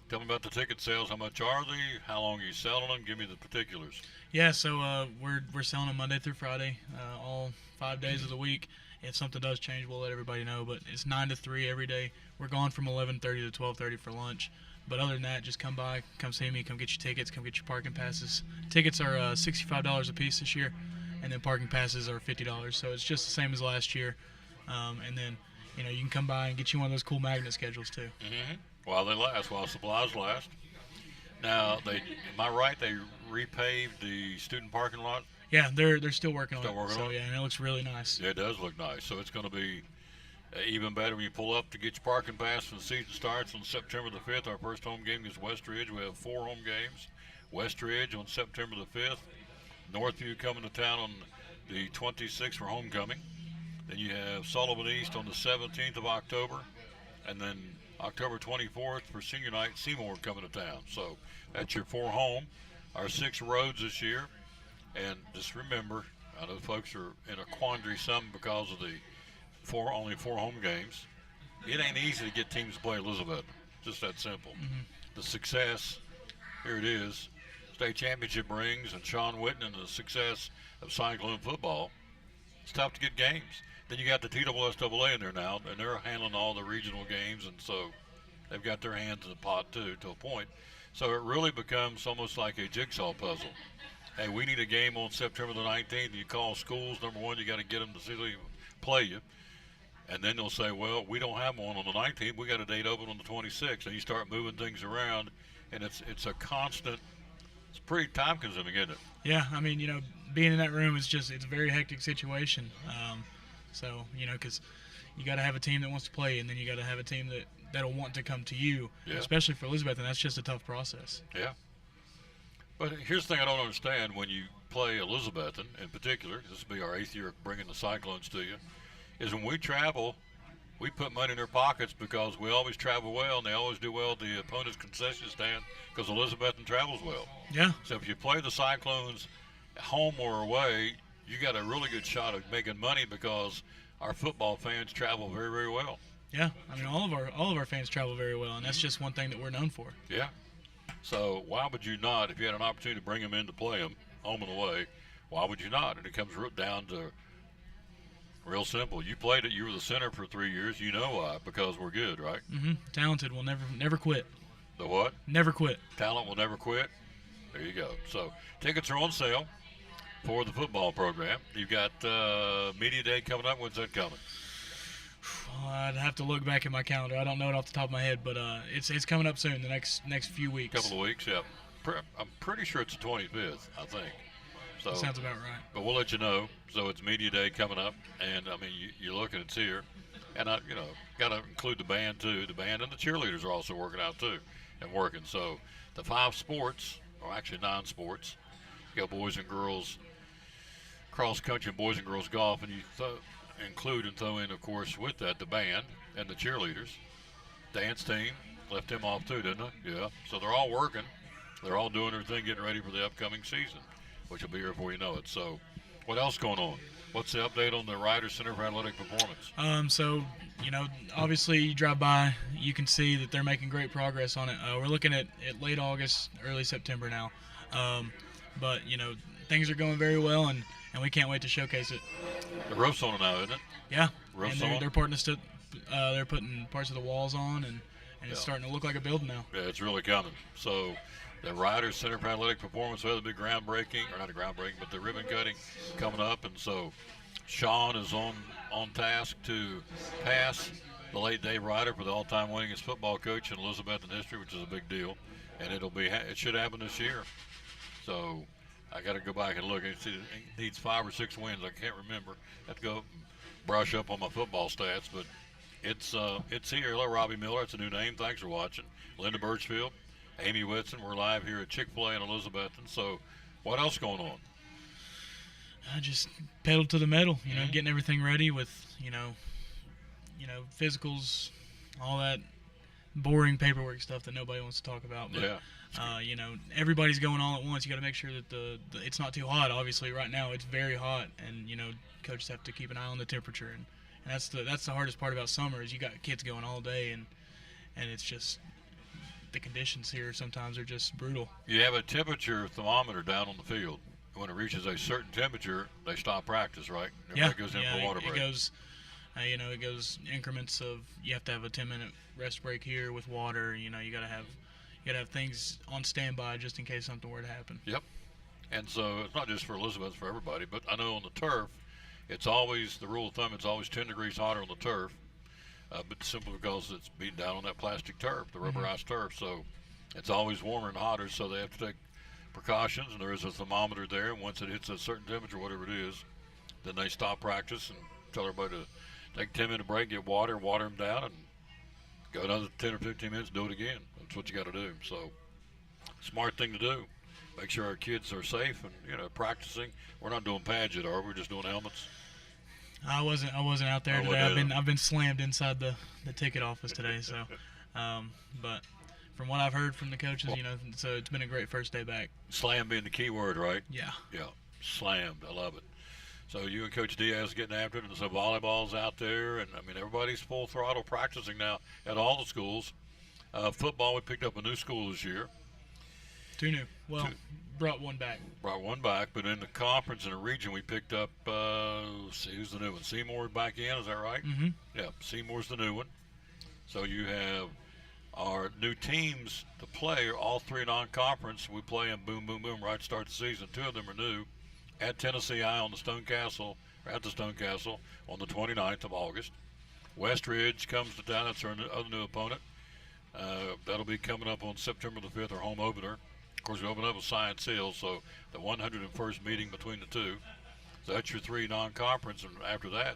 Tell me about the ticket sales. How much are they? How long are you selling them? Give me the particulars. Yeah, so we're selling them Monday through Friday, all 5 days of the week. If something does change, we'll let everybody know. But it's 9 to 3 every day. We're gone from 11:30 to 12:30 for lunch. But other than that, just come by, come see me, come get your tickets, come get your parking passes. Tickets are $65 a piece this year, and then parking passes are $50. So it's just the same as last year. And then, you can come by and get you one of those cool magnet schedules too. Mm-hmm. While they last, while supplies last. Now, am I right? They repaved the student parking lot. Yeah, they're still working on it. On it? Yeah, and it looks really nice. Yeah, it does look nice. So it's going to be even better when you pull up to get your parking pass when the season starts on September the 5th. Our first home game is West Ridge. We have 4 home games. West Ridge on September the 5th. Northview coming to town on the 26th for homecoming. Then you have Sullivan East on the 17th of October. And then October 24th for senior night, Seymour coming to town. So that's your 4 home. Our 6 roads this year. And just remember, I know folks are in a quandary, some because of the only 4 home games. It ain't easy to get teams to play Elizabeth. Just that simple. Mm-hmm. The success, here it is, state championship rings, and Sean Witten and the success of Cyclone football. It's tough to get games. Then you got the TSSAA in there now, and they're handling all the regional games, and so they've got their hands in the pot too, to a point. So it really becomes almost like a jigsaw puzzle. Hey, we need a game on September the 19th. You call schools, number one, you got to get them to see they play you. And then they'll say, well, we don't have one on the 19th. We got a date open on the 26th. And you start moving things around, and it's a constant. It's pretty time consuming, isn't it? Yeah, I mean, being in that room it's a very hectic situation. So, because you got to have a team that wants to play, and then you got to have a team that'll want to come to you, especially for Elizabeth, and that's just a tough process. Yeah. But here's the thing I don't understand when you play Elizabethton in particular, this will be our 8th year bringing the Cyclones to you, is when we travel, we put money in their pockets because we always travel well, and they always do well at the opponent's concession stand because Elizabethton travels well. Yeah. So if you play the Cyclones home or away, you got a really good shot of making money because our football fans travel very, very well. Yeah, I mean all of our fans travel very well, and that's just one thing that we're known for. Yeah. So why would you not, if you had an opportunity to bring them in to play them home and away, why would you not? And it comes down to real simple. You played it. You were the center for 3 years. You know why? Because we're good, right? Mm-hmm. Talented will never quit. The what? Never quit. Talent will never quit. There you go. So tickets are on sale for the football program. You've got Media Day coming up. When's that coming? I'd have to look back at my calendar. I don't know it off the top of my head, but it's coming up soon. The next few weeks. Couple of weeks, yeah. I'm pretty sure it's the 25th. I think. So sounds about right. But we'll let you know. So it's Media Day coming up, and I mean you're looking, it's here, and got to include the band too. The band and the cheerleaders are also working out too. and working. So the 5 sports, or actually 9 sports, you got boys and girls cross country and boys and girls golf, and you include and throw in, of course, with that the band and the cheerleaders. Dance team, left them off too, didn't they? Yeah. So they're all working. They're all doing their thing, getting ready for the upcoming season, which will be here before you know it. So what else going on? What's the update on the Ryder Center for Athletic Performance? So, obviously you drive by, you can see that they're making great progress on it. We're looking at late August, early September now. But, things are going very well, and we can't wait to showcase it. The roof's on it now, isn't it? Yeah. Roof's and on? they're putting parts of the walls on, and it's starting to look like a building now. Yeah, it's really coming. So the Ryder Center for Athletic Performance, we have the big groundbreaking, or not a groundbreaking, but the ribbon cutting coming up. And so Sean is on task to pass the late Dave Ryder for the all-time winningest football coach in Elizabethan history, which is a big deal. And it should happen this year. So I got to go back and look. It needs 5 or 6 wins. I can't remember. I have to go and brush up on my football stats, but it's here. Hello, Robbie Miller. It's a new name. Thanks for watching. Linda Birchfield, Amy Whitson. We're live here at Chick-fil-A in Elizabethton. So what else going on? Just pedal to the metal, getting everything ready with, physicals, all that boring paperwork stuff that nobody wants to talk about. But, everybody's going all at once. You got to make sure that it's not too hot. Obviously, right now it's very hot, and coaches have to keep an eye on the temperature, and that's the hardest part about summer is you got kids going all day, and it's just the conditions here sometimes are just brutal. You have a temperature thermometer down on the field. When it reaches a certain temperature, they stop practice, right? Everybody goes in for a water break. It goes, it goes increments of you have to have a 10-minute rest break here with water. You gotta have things on standby just in case something were to happen. Yep. And so it's not just for Elizabeth, it's for everybody. But I know on the turf, it's always the rule of thumb. It's always 10 degrees hotter on the turf, but simply because it's beaten down on that plastic turf, the rubberized turf. So it's always warmer and hotter. So they have to take precautions, and there is a thermometer there, and once it hits a certain temperature, whatever it is, then they stop practice and tell everybody to take a 10-minute break, get water them down, and go another 10 or 15 minutes, do it again. That's what you got to do. So smart thing to do. Make sure our kids are safe and practicing. We're not doing pads yet, are we? We're just doing helmets. I wasn't out there today. I've been slammed inside the ticket office today. So, but from what I've heard from the coaches, so it's been a great first day back. Slam being the key word, right? Yeah. Yeah, slammed. I love it. So you and Coach Diaz getting after it, and so volleyball's out there, and everybody's full throttle practicing now at all the schools. Football, we picked up a new school this year. 2 new. Well, brought one back. Brought one back, but in the conference in the region, we picked up. See who's the new one? Seymour back in. Is that right? Mm-hmm. Yeah, Seymour's the new one. So you have our new teams to play are all 3 non-conference. We play them boom, boom, boom right to start the season. 2 of them are new at Tennessee High at the Stone Castle on the 29th of August. West Ridge comes to town. That's our other new opponent. That'll be coming up on September the 5th, our home opener. Of course, we open up with Science Hill, so the 101st meeting between the 2. So that's your 3 non-conference, and after that,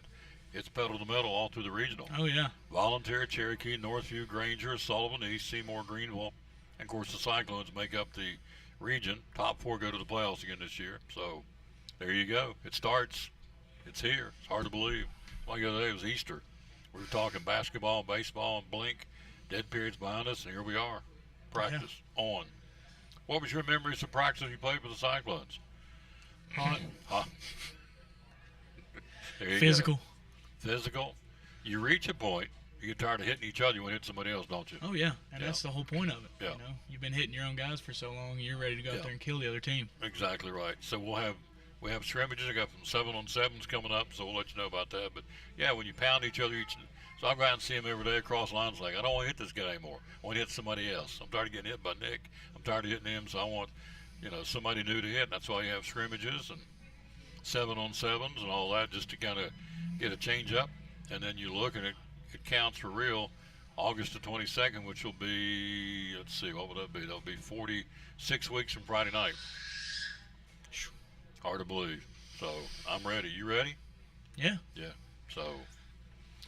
it's pedal to the metal all through the regional. Oh, yeah. Volunteer, Cherokee, Northview, Granger, Sullivan East, Seymour, Greenville. And, of course, the Cyclones make up the region. Top 4 go to the playoffs again this year. So there you go. It starts. It's here. It's hard to believe. Like the other day, it was Easter. We were talking basketball, baseball, and blink. Dead periods behind us, and here we are. Practice on. What was your memories of practice you played for the Cyclones? Hot. Hot. Physical. Physical. You reach a point, you get tired of hitting each other, you want to hit somebody else, don't you? Oh, yeah. And that's the whole point of it. Yeah. You've been hitting your own guys for so long, you're ready to go out there and kill the other team. Exactly right. So we have scrimmages. I got some 7-on-7s coming up, so we'll let you know about that. But, yeah, when you pound each other, so I go out and see him every day across lines like, I don't want to hit this guy anymore. I want to hit somebody else. I'm tired of getting hit by Nick. I'm tired of hitting him, so I want, somebody new to hit. And that's why you have scrimmages and 7-on-7s and all that just to kind of get a change up. And then you look, and it counts for real August the 22nd, which will be, let's see, what would that be? That'll be 46 weeks from Friday night. Hard to believe. So I'm ready. You ready? Yeah. Yeah. So.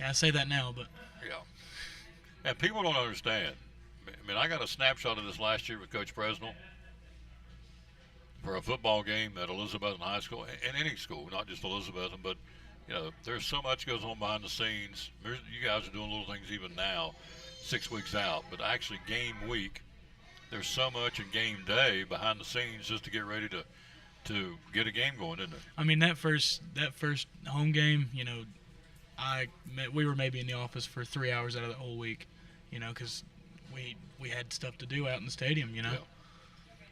Yeah, I say that now, but. Yeah. And people don't understand. I mean, I got a snapshot of this last year with Coach Presnell for a football game at Elizabethton High School, and any school, not just Elizabethton, but you know, there's so much goes on behind the scenes. You guys are doing little things even now, 6 weeks out, but actually game week, there's so much in game day behind the scenes just to get ready to get a game going, isn't it? I mean, that first home game, you know, we were maybe in the office for 3 hours out of the whole week, you know, because we had stuff to do out in the stadium, you know.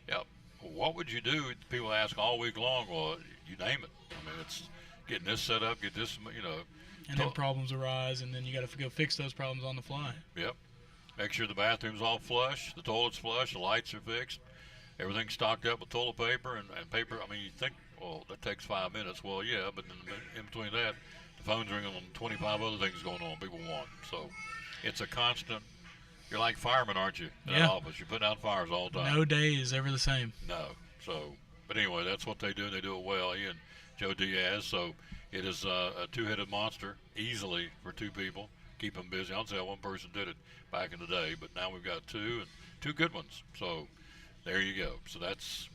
Yeah. Well, what would you do? People ask all week long. Well, you name it. I mean, it's getting this set up, get this, you know. And then problems arise, and then you got to go fix those problems on the fly. Yep. Make sure the bathroom's all flush, the toilet's flush, the lights are fixed, everything's stocked up with toilet paper and paper. I mean, you think, well, that takes 5 minutes. Well, yeah, but in between that, the phone's ringing on 25 other things going on people want. So it's a constant. You're like firemen, aren't you? In that office, you're putting out fires all the time. No day is ever the same. No. So, but anyway, that's what they do, and they do it well. He and Joe Diaz. So it is a two-headed monster easily for two people. Keep them busy. I'll say one person did it back in the day, but now we've got two, and two good ones. So there you go. So that's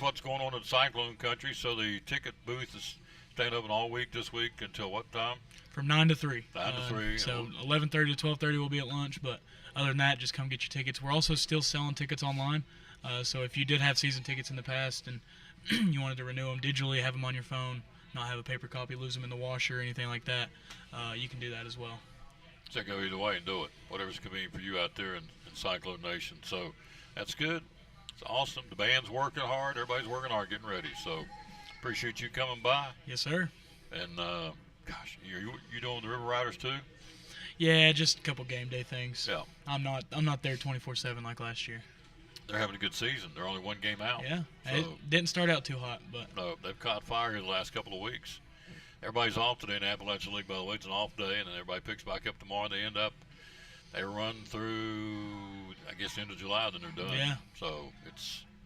what's going on in Cyclone Country. So the ticket booth is staying open all week this week until what time? From 9 to 3. 9 to 3. So 11:30 to 12:30 we'll be at lunch, but other than that, just come get your tickets. We're also still selling tickets online. So if you did have season tickets in the past and you wanted to renew them digitally, have them on your phone, not have a paper copy, lose them in the washer or anything like that, you can do that as well. So go either way and do it. Whatever's convenient for you out there in Cyclone Nation. So that's good. It's awesome. The band's working hard. Everybody's working hard, getting ready. So appreciate you coming by. Yes, sir. And gosh, you doing the River Riders too? Yeah, just a couple game day things. Yeah. I'm not there 24/7 like last year. They're having a good season. They're only one game out. Yeah. So, It didn't start out too hot, but no, they've caught fire here the last couple of weeks. Everybody's off today in the Appalachian League, by the way. It's an off day, and then everybody picks back up tomorrow. And they run through, I guess, the end of July, then they're done. Yeah. So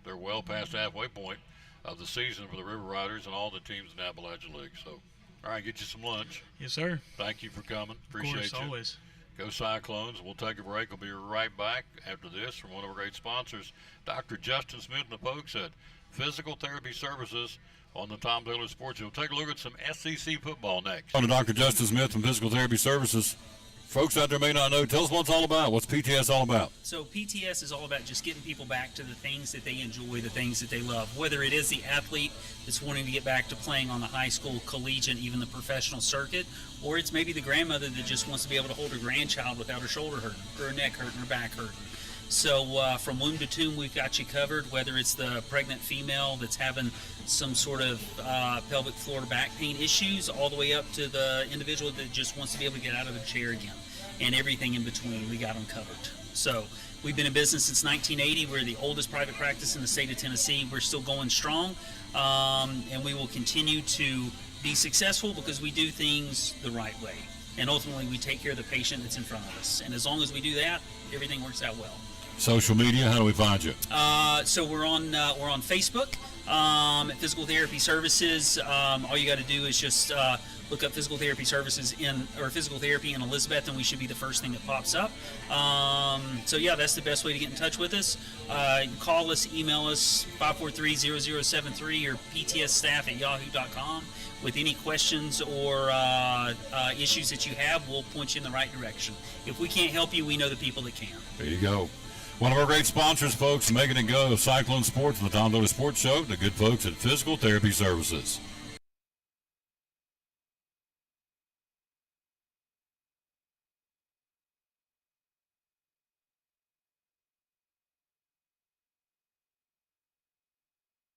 they're well past the halfway point of the season for the River Riders and all the teams in the Appalachian League. So, all right, get you some lunch. Yes, sir. Thank you for coming. Appreciate of course, you. Always. Go Cyclones. We'll take a break. We'll be right back after this from one of our great sponsors, Dr. Justin Smith and the folks at Physical Therapy Services on the Tom Taylor Sports Show. We'll take a look at some SEC football next. On to Dr. Justin Smith from Physical Therapy Services. Folks out there may not know. Tell us what it's all about. What's PTS all about? So PTS is all about just getting people back to the things that they enjoy, the things that they love. Whether it is the athlete that's wanting to get back to playing on the high school, collegiate, even the professional circuit, or it's maybe the grandmother that just wants to be able to hold her grandchild without her shoulder hurting, or her neck hurting, her back hurting. So from womb to tomb, we've got you covered, whether it's the pregnant female that's having some sort of pelvic floor back pain issues, all the way up to the individual that just wants to be able to get out of the chair again, and everything in between, we got them covered. So we've been in business since 1980. We're the oldest private practice in the state of Tennessee. We're still going strong, and we will continue to be successful because we do things the right way. And ultimately, we take care of the patient that's in front of us. And as long as we do that, everything works out well. Social media, how do we find you? So we're on Facebook, Physical Therapy Services. All you got to do is just look up Physical Therapy Services or Physical Therapy in Elizabeth, and we should be the first thing that pops up. So yeah, that's the best way to get in touch with us. You can call us, email us, 543-0073 or ptsstaff@yahoo.com. With any questions or issues that you have, we'll point you in the right direction. If we can't help you, we know the people that can. There you go. One of our great sponsors, folks, making it go, Cyclone Sports and the Tom Taylor Sports Show, the good folks at Physical Therapy Services.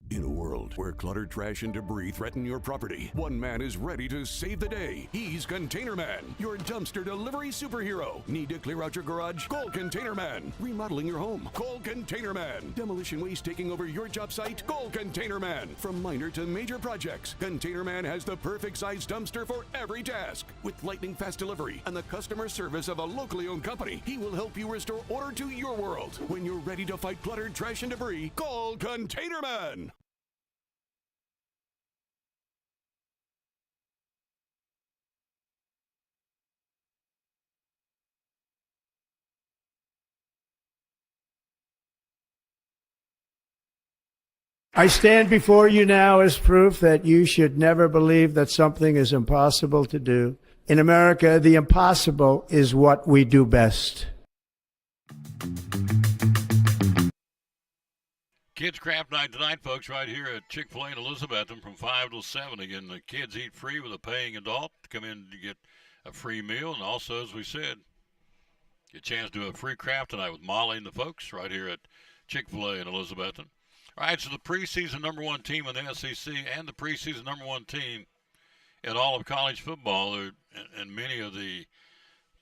In a world where clutter, trash, and debris threaten your property, one man is ready to save the day. He's Container Man, your dumpster delivery superhero. Need to clear out your garage? Call Container Man. Remodeling your home? Call Container Man. Demolition waste taking over your job site? Call Container Man. From minor to major projects, Container Man has the perfect size dumpster for every task. With lightning fast delivery and the customer service of a locally owned company, he will help you restore order to your world. When you're ready to fight clutter, trash, and debris, call Container Man. I stand before you now as proof that you should never believe that something is impossible to do. In America, the impossible is what we do best. Kids Craft Night tonight, folks, right here at Chick-fil-A in Elizabethton from 5 till 7. Again, the kids eat free with a paying adult to come in to get a free meal. And also, as we said, get a chance to do a free craft tonight with Molly and the folks right here at Chick-fil-A in Elizabethton. All right, so the preseason number one team in the SEC and the preseason number one team in all of college football, and many of the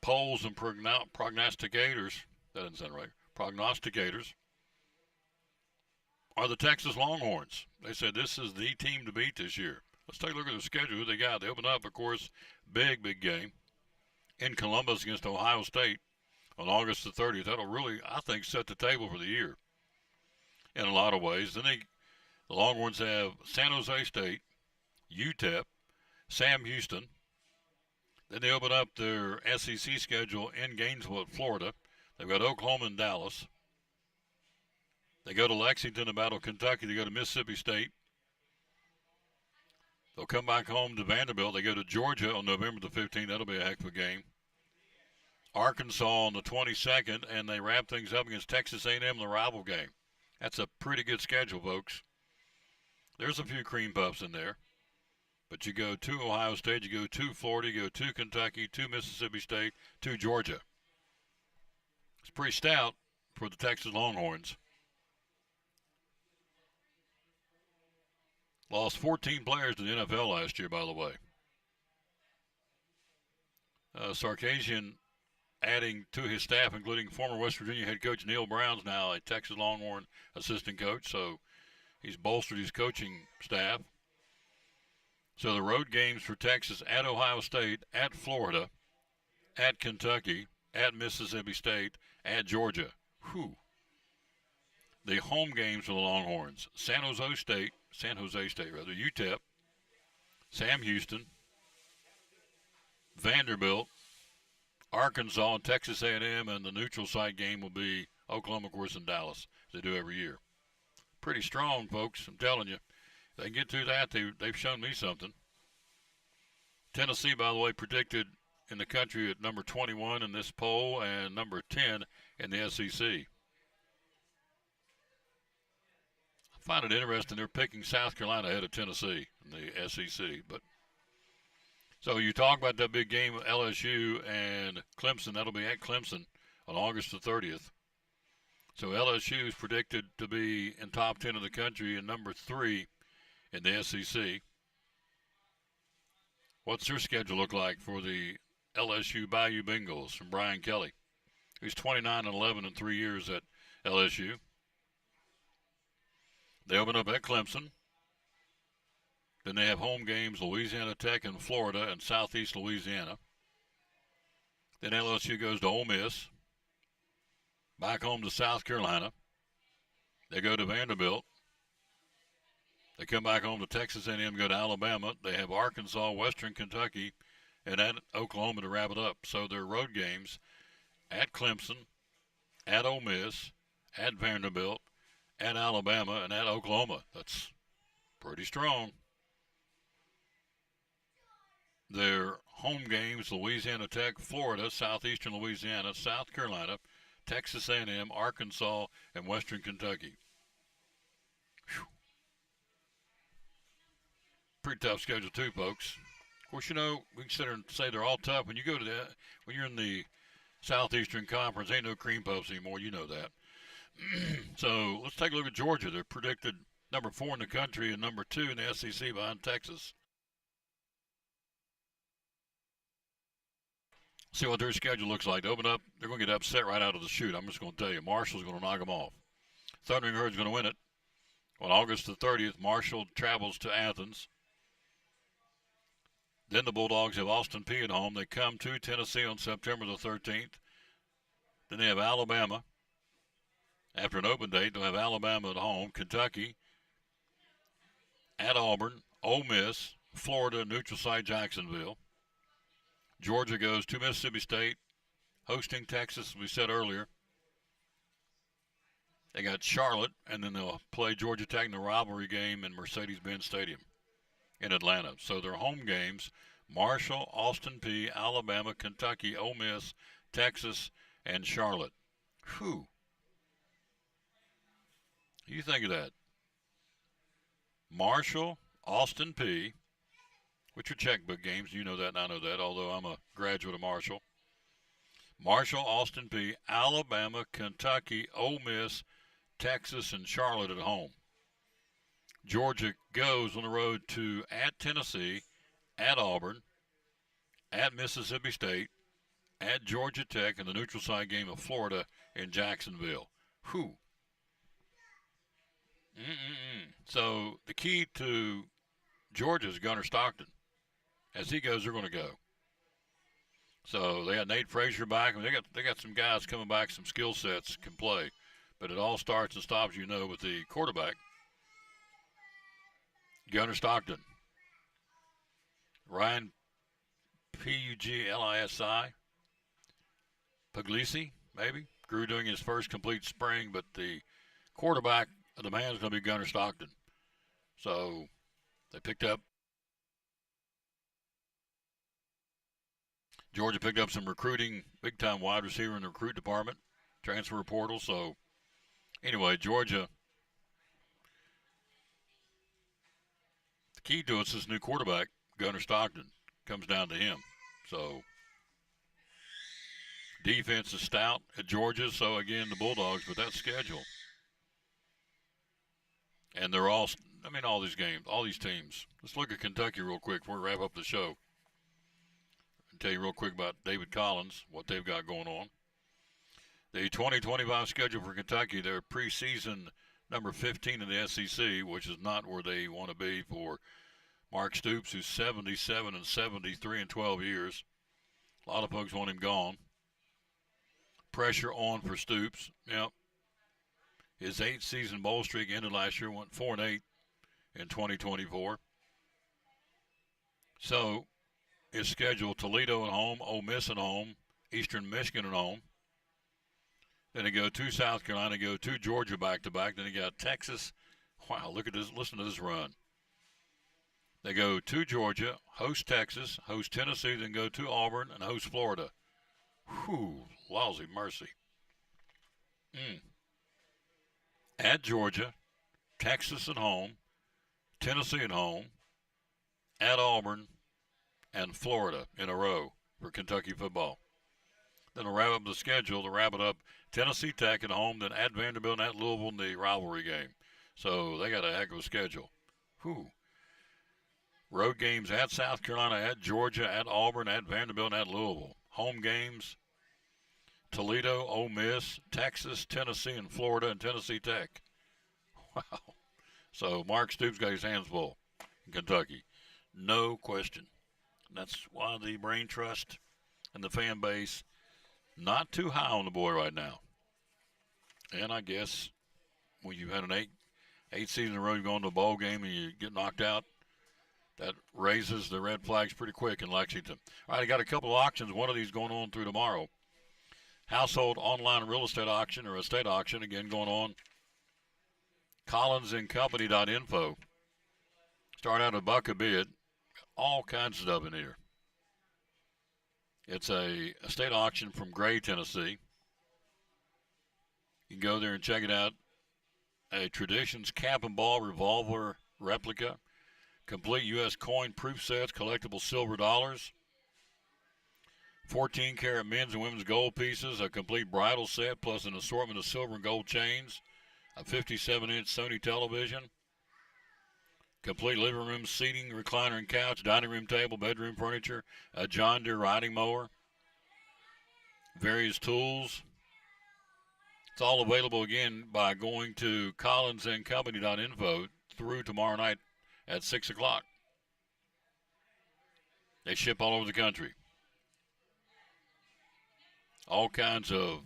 polls and prognosticators, that doesn't sound right, prognosticators, are the Texas Longhorns. They said this is the team to beat this year. Let's take a look at the schedule, who they got. They open up, of course, big game in Columbus against Ohio State on August the 30th. That'll really, I think, set the table for the year in a lot of ways. Then the Longhorns have San Jose State, UTEP, Sam Houston. Then they open up their SEC schedule in Gainesville, Florida. They've got Oklahoma and Dallas. They go to Lexington to battle Kentucky. They go to Mississippi State. They'll come back home to Vanderbilt. They go to Georgia on November the 15th. That'll be a heck of a game. Arkansas on the 22nd, and they wrap things up against Texas A&M in the rival game. That's a pretty good schedule, folks. There's a few cream puffs in there. But you go to Ohio State, you go to Florida, you go to Kentucky, to Mississippi State, to Georgia. It's pretty stout for the Texas Longhorns. Lost 14 players to the NFL last year, by the way. Sarkisian adding to his staff, including former West Virginia head coach Neil Brown's now a Texas Longhorn assistant coach, so he's bolstered his coaching staff. So the road games for Texas at Ohio State, at Florida, at Kentucky, at Mississippi State, at Georgia. Whew. The home games for the Longhorns, San Jose State, UTEP, Sam Houston, Vanderbilt, Arkansas, and Texas A&M, and the neutral site game will be Oklahoma, of course, and Dallas. They do every year. Pretty strong, folks. I'm telling you. If they can get through that, they've shown me something. Tennessee, by the way, predicted in the country at number 21 in this poll and number 10 in the SEC. I find it interesting they're picking South Carolina ahead of Tennessee in the SEC. But so you talk about that big game with LSU and Clemson. That'll be at Clemson on August the 30th. So LSU is predicted to be in top 10 of the country and number 3 in the SEC. What's their schedule look like for the LSU Bayou Bengals from Brian Kelly? He's 29-11 in 3 years at LSU. They open up at Clemson. Then they have home games, Louisiana Tech and Florida and Southeast Louisiana. Then LSU goes to Ole Miss. Back home to South Carolina. They go to Vanderbilt. They come back home to Texas A&M, go to Alabama. They have Arkansas, Western Kentucky, and at Oklahoma to wrap it up. So their road games at Clemson, at Ole Miss, at Vanderbilt, at Alabama, and at Oklahoma. That's pretty strong. Their home games, Louisiana Tech, Florida, Southeastern Louisiana, South Carolina, Texas A&M, Arkansas, and Western Kentucky. Whew. Pretty tough schedule too, folks. Of course, you know, we can sit there and say they're all tough. When you go to that, when you're in the Southeastern Conference, ain't no cream puffs anymore. You know that. So let's take a look at Georgia. They're predicted number 4 in the country and number 2 in the SEC behind Texas. See what their schedule looks like. To open up, they're going to get upset right out of the chute. I'm just going to tell you, Marshall's going to knock them off. Thundering Herd's going to win it. On August the 30th, Marshall travels to Athens. Then the Bulldogs have Austin Peay at home. They come to Tennessee on September the 13th. Then they have Alabama. After an open date, they'll have Alabama at home, Kentucky, at Auburn, Ole Miss, Florida, neutral site Jacksonville. Georgia goes to Mississippi State, hosting Texas, as we said earlier. They got Charlotte, and then they'll play Georgia Tech in the rivalry game in Mercedes-Benz Stadium in Atlanta. So their home games, Marshall, Austin Peay, Alabama, Kentucky, Ole Miss, Texas, and Charlotte. Whew. You think of that. Marshall, Austin Peay, which are checkbook games. You know that and I know that, although I'm a graduate of Marshall. Marshall, Austin Peay, Alabama, Kentucky, Ole Miss, Texas, and Charlotte at home. Georgia goes on the road to at Tennessee, at Auburn, at Mississippi State, at Georgia Tech, and the neutral site game of Florida in Jacksonville. Whew. So the key to Georgia is Gunnar Stockton. As he goes, they're going to go. So they got Nate Frazier back. I mean, they got some guys coming back, some skill sets can play. But it all starts and stops, with the quarterback, Gunnar Stockton. Ryan Puglisi, Puglisi, maybe, Grew doing his first complete spring, but the quarterback of the man is going to be Gunnar Stockton. So Georgia picked up some recruiting, big-time wide receiver in the recruit department, transfer portal. So, anyway, Georgia, the key to it is this new quarterback, Gunnar Stockton, comes down to him. So, defense is stout at Georgia. So, again, the Bulldogs, but that schedule. And they're all these games, all these teams. Let's look at Kentucky real quick before we wrap up the show. I'll tell you real quick about David Collins, what they've got going on. The 2025 schedule for Kentucky, they're preseason number 15 in the SEC, which is not where they want to be for Mark Stoops, who's 77 and 73 in 12 years. A lot of folks want him gone. Pressure on for Stoops. Yep. His 8-season bowl streak ended last year, went 4-8 in 2024. So his schedule, Toledo at home, Ole Miss at home, Eastern Michigan at home. Then they go to South Carolina, go to Georgia back-to-back. Then they got Texas. Wow, look at this. Listen to this run. They go to Georgia, host Texas, host Tennessee, then go to Auburn, and host Florida. Whew, lousy mercy. At Georgia, Texas at home, Tennessee at home, at Auburn, and Florida in a row for Kentucky football. Then to wrap up the schedule, to wrap it up, Tennessee Tech at home, then at Vanderbilt and at Louisville in the rivalry game. So they got a heck of a schedule. Whew. Road games at South Carolina, at Georgia, at Auburn, at Vanderbilt, and at Louisville. Home games, Toledo, Ole Miss, Texas, Tennessee, and Florida, and Tennessee Tech. Wow. So Mark Stoops got his hands full in Kentucky. No question. That's why the Brain Trust and the fan base not too high on the boy right now. And I guess when you've had an eight season in a row, you go into a bowl game and you get knocked out, that raises the red flags pretty quick in Lexington. All right, I got a couple of auctions. One of these going on through tomorrow. Household online real estate auction or estate auction, again, going on. CollinsandCompany.info. Start out $1 a bid. All kinds of stuff in here. It's a estate auction from Gray, Tennessee. You can go there and check it out. A Traditions cap and ball revolver replica. Complete U.S. coin proof sets, collectible silver dollars. 14-karat men's and women's gold pieces, a complete bridal set, plus an assortment of silver and gold chains, a 57-inch Sony television, complete living room seating, recliner and couch, dining room table, bedroom furniture, a John Deere riding mower, various tools. It's all available, again, by going to collinsandcompany.info through tomorrow night at 6 o'clock. They ship all over the country. All kinds of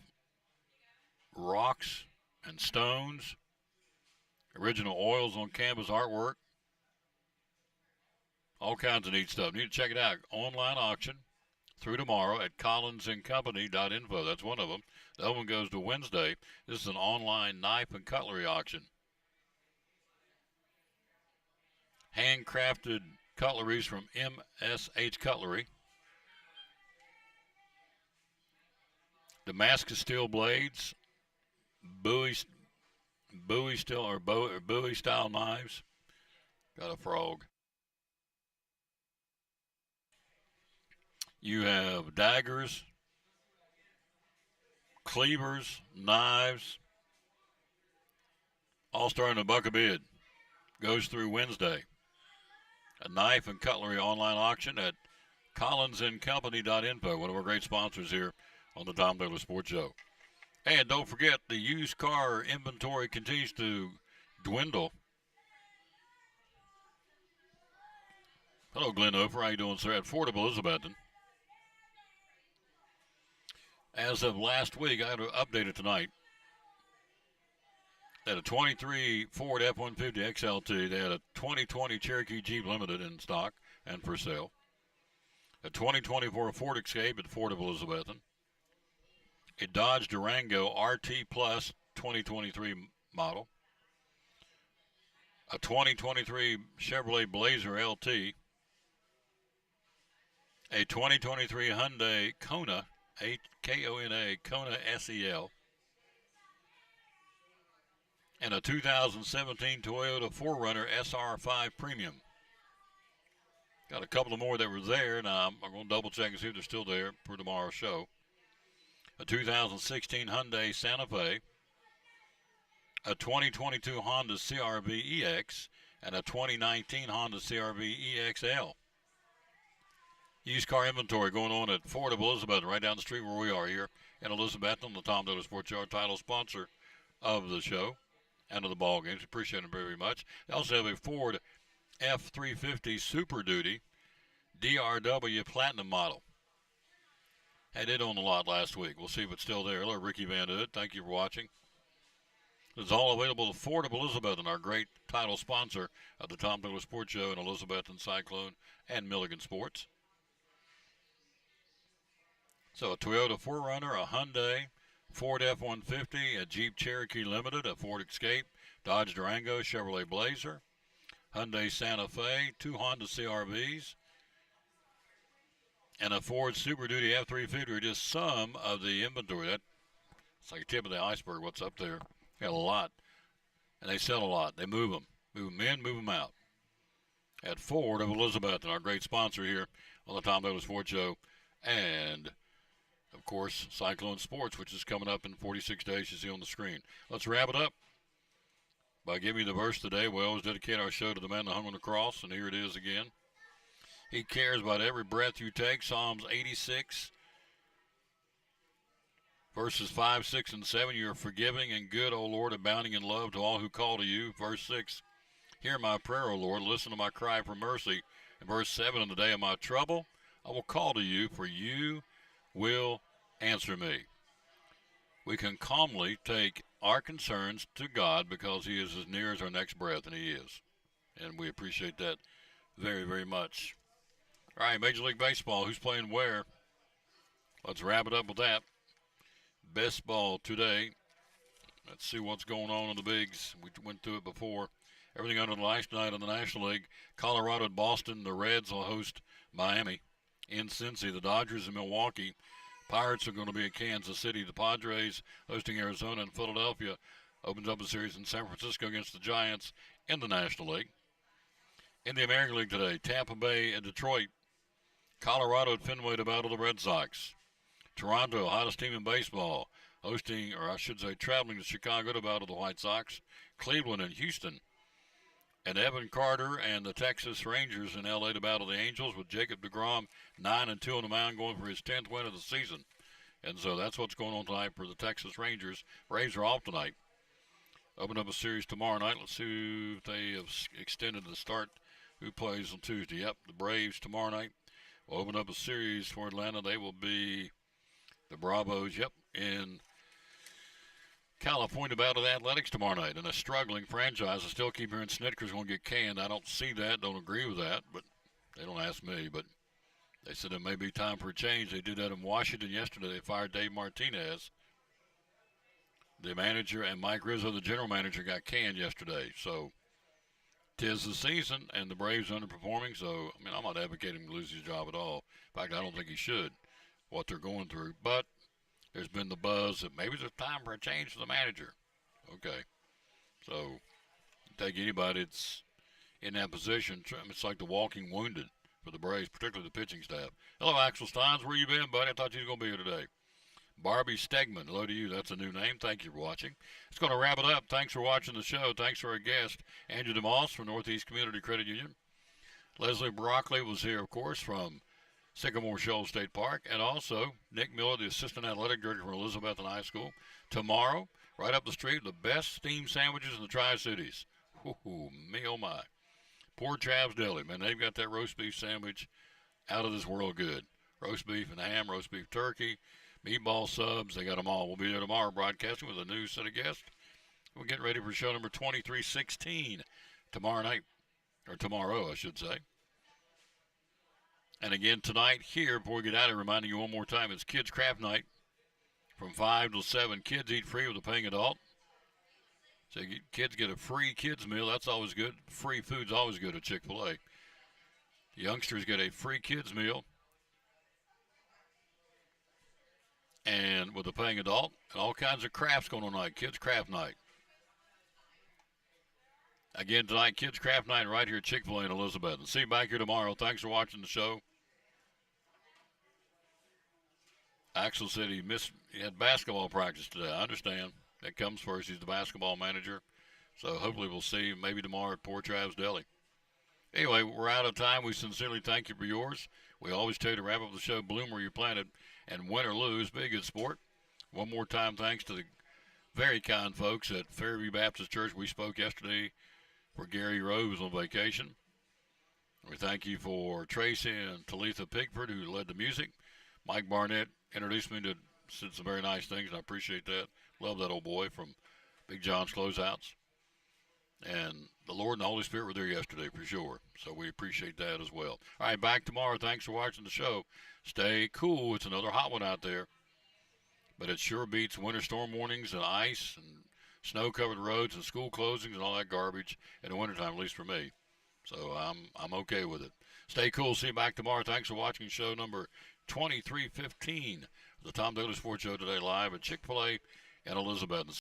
rocks and stones, original oils on canvas artwork, all kinds of neat stuff. You need to check it out. Online auction through tomorrow at collinsandcompany.info. That's one of them. The other one goes to Wednesday. This is an online knife and cutlery auction. Handcrafted cutleries from MSH Cutlery. Damascus steel blades, Bowie style knives. Got a frog. You have daggers, cleavers, knives, all starting a buck a bid. Goes through Wednesday. A knife and cutlery online auction at collinsandcompany.info, one of our great sponsors here on the Tom Taylor Sports Show. And don't forget, the used car inventory continues to dwindle. Hello, Glenn Ofer. How you doing, sir? At Fort of Elizabethton. As of last week, I had to update it tonight. They had a 23 Ford F-150 XLT. They had a 2020 Cherokee Jeep Limited in stock and for sale. A 2024 Ford Escape at Fort of Elizabethton. A Dodge Durango RT Plus 2023 model. A 2023 Chevrolet Blazer LT. A 2023 Hyundai Kona, K-O-N-A, Kona SEL. And a 2017 Toyota 4Runner SR5 Premium. Got a couple of more that were there. Now, I'm going to double check and see if they're still there for tomorrow's show. A 2016 Hyundai Santa Fe. A 2022 Honda CR-V EX. And a 2019 Honda CR-V EXL. Used car inventory going on at Fort of Elizabeth, right down the street where we are here in Elizabethton, the Tom Taylor Sports Yard, title sponsor of the show and of the ball games. Appreciate it very much. They also have a Ford F-350 Super Duty DRW Platinum model. Had it on the lot last week. We'll see if it's still there. Hello, Ricky Van Hood. Thank you for watching. It's all available at Fort of Elizabethton, our great title sponsor of the Tom Taylor Sports Show in Elizabethton, Cyclone, and Milligan Sports. So a Toyota 4Runner, a Hyundai, Ford F-150, a Jeep Cherokee Limited, a Ford Escape, Dodge Durango, Chevrolet Blazer, Hyundai Santa Fe, 2 Honda CR-Vs, and a Ford Super Duty F-350 are just some of the inventory. That's like a tip of the iceberg, what's up there. Got a lot. And they sell a lot. They move them. Move them in, move them out. At Ford of Elizabeth, and our great sponsor here on the Tom Taylor Sports Show. And of course, Cyclone Sports, which is coming up in 46 days, you see on the screen. Let's wrap it up by giving you the verse today. We always dedicate our show to the man that hung on the cross, and here it is again. He cares about every breath you take. Psalms 86, verses 5, 6, and 7. You are forgiving and good, O Lord, abounding in love to all who call to you. Verse 6, hear my prayer, O Lord. Listen to my cry for mercy. And verse 7, in the day of my trouble, I will call to you, for you will answer me. We can calmly take our concerns to God because he is as near as our next breath, and he is. And we appreciate that very, very much. All right, Major League Baseball, who's playing where? Let's wrap it up with that. Best ball today. Let's see what's going on in the bigs. We went through it before. Everything under the last night in the National League. Colorado at Boston. The Reds will host Miami. In Cincy, the Dodgers in Milwaukee. Pirates are going to be in Kansas City. The Padres hosting Arizona, and Philadelphia opens up a series in San Francisco against the Giants in the National League. In the American League today, Tampa Bay and Detroit. Colorado at Fenway to battle the Red Sox. Toronto, hottest team in baseball, hosting, or I should say traveling to Chicago to battle the White Sox. Cleveland and Houston. And Evan Carter and the Texas Rangers in L.A. to battle the Angels, with Jacob deGrom 9-2 on the mound, going for his 10th win of the season. And so that's what's going on tonight for the Texas Rangers. Braves are off tonight. Open up a series tomorrow night. Let's see if they have extended the start. Who plays on Tuesday? Yep, the Braves tomorrow night will open up a series for Atlanta. They will be the Bravos, yep, in California battle the Athletics tomorrow night. And a struggling franchise. I still keep hearing Snitker's going to get canned. I don't see that, don't agree with that, but they don't ask me. But They said it may be time for a change. They did that in Washington yesterday. They fired Dave Martinez. The manager and Mike Rizzo, the general manager, got canned yesterday. So, 'tis the season, and the Braves underperforming. So, I mean, I'm not advocating to lose his job at all. In fact, I don't think he should, what they're going through. But there's been the buzz that maybe there's time for a change for the manager. Okay. So, take anybody that's in that position. It's like the walking wounded for the Braves, particularly the pitching staff. Hello, Axel Steins. Where you been, buddy? I thought you were going to be here today. Barbie Stegman, hello to you. That's a new name. Thank you for watching. It's going to wrap it up. Thanks for watching the show. Thanks for our guest, Andrew DeMoss from Northeast Community Credit Union. Leslie Broccoli was here, of course, from Sycamore Shoals State Park. And also Nick Miller, the Assistant Athletic Director from Elizabethton High School. Tomorrow, right up the street, the best steamed sandwiches in the Tri-Cities. Ooh, me oh my. Poor Chav's Deli, man. They've got that roast beef sandwich out of this world good. Roast beef and ham, roast beef turkey, meatball subs. They got them all. We'll be there tomorrow broadcasting with a new set of guests. We're getting ready for show number 2316 tomorrow night, or tomorrow, I should say. And again, tonight here, before we get out of here, reminding you one more time, it's Kids Craft Night from 5 till 7. Kids eat free with a paying adult. So kids get a free kids meal. That's always good. Free food's always good at Chick-fil-A. Youngsters get a free kids meal and with a paying adult, and all kinds of crafts going on tonight. Kids Craft Night. Again tonight, Kids Craft Night right here at Chick-fil-A in Elizabeth. And see you back here tomorrow. Thanks for watching the show. Axel said he had basketball practice today. I understand. That comes first. He's the basketball manager. So hopefully we'll see him maybe tomorrow at Poor Trav's Deli. Anyway, we're out of time. We sincerely thank you for yours. We always tell you to wrap up the show, bloom where you're planted, and win or lose, be a good sport. One more time, thanks to the very kind folks at Fairview Baptist Church. We spoke yesterday for Gary Rose on vacation. We thank you for Tracy and Talitha Pigford, who led the music. Mike Barnett introduced me to, said some very nice things, and I appreciate that. Love that old boy from Big John's Closeouts. And the Lord and the Holy Spirit were there yesterday for sure. So we appreciate that as well. All right, back tomorrow. Thanks for watching the show. Stay cool. It's another hot one out there. But it sure beats winter storm warnings and ice and snow-covered roads and school closings and all that garbage in the wintertime, at least for me. So I'm okay with it. Stay cool. See you back tomorrow. Thanks for watching show number 2315. The Tom Douglas Sports Show today live at Chick-fil-A and Elizabeth.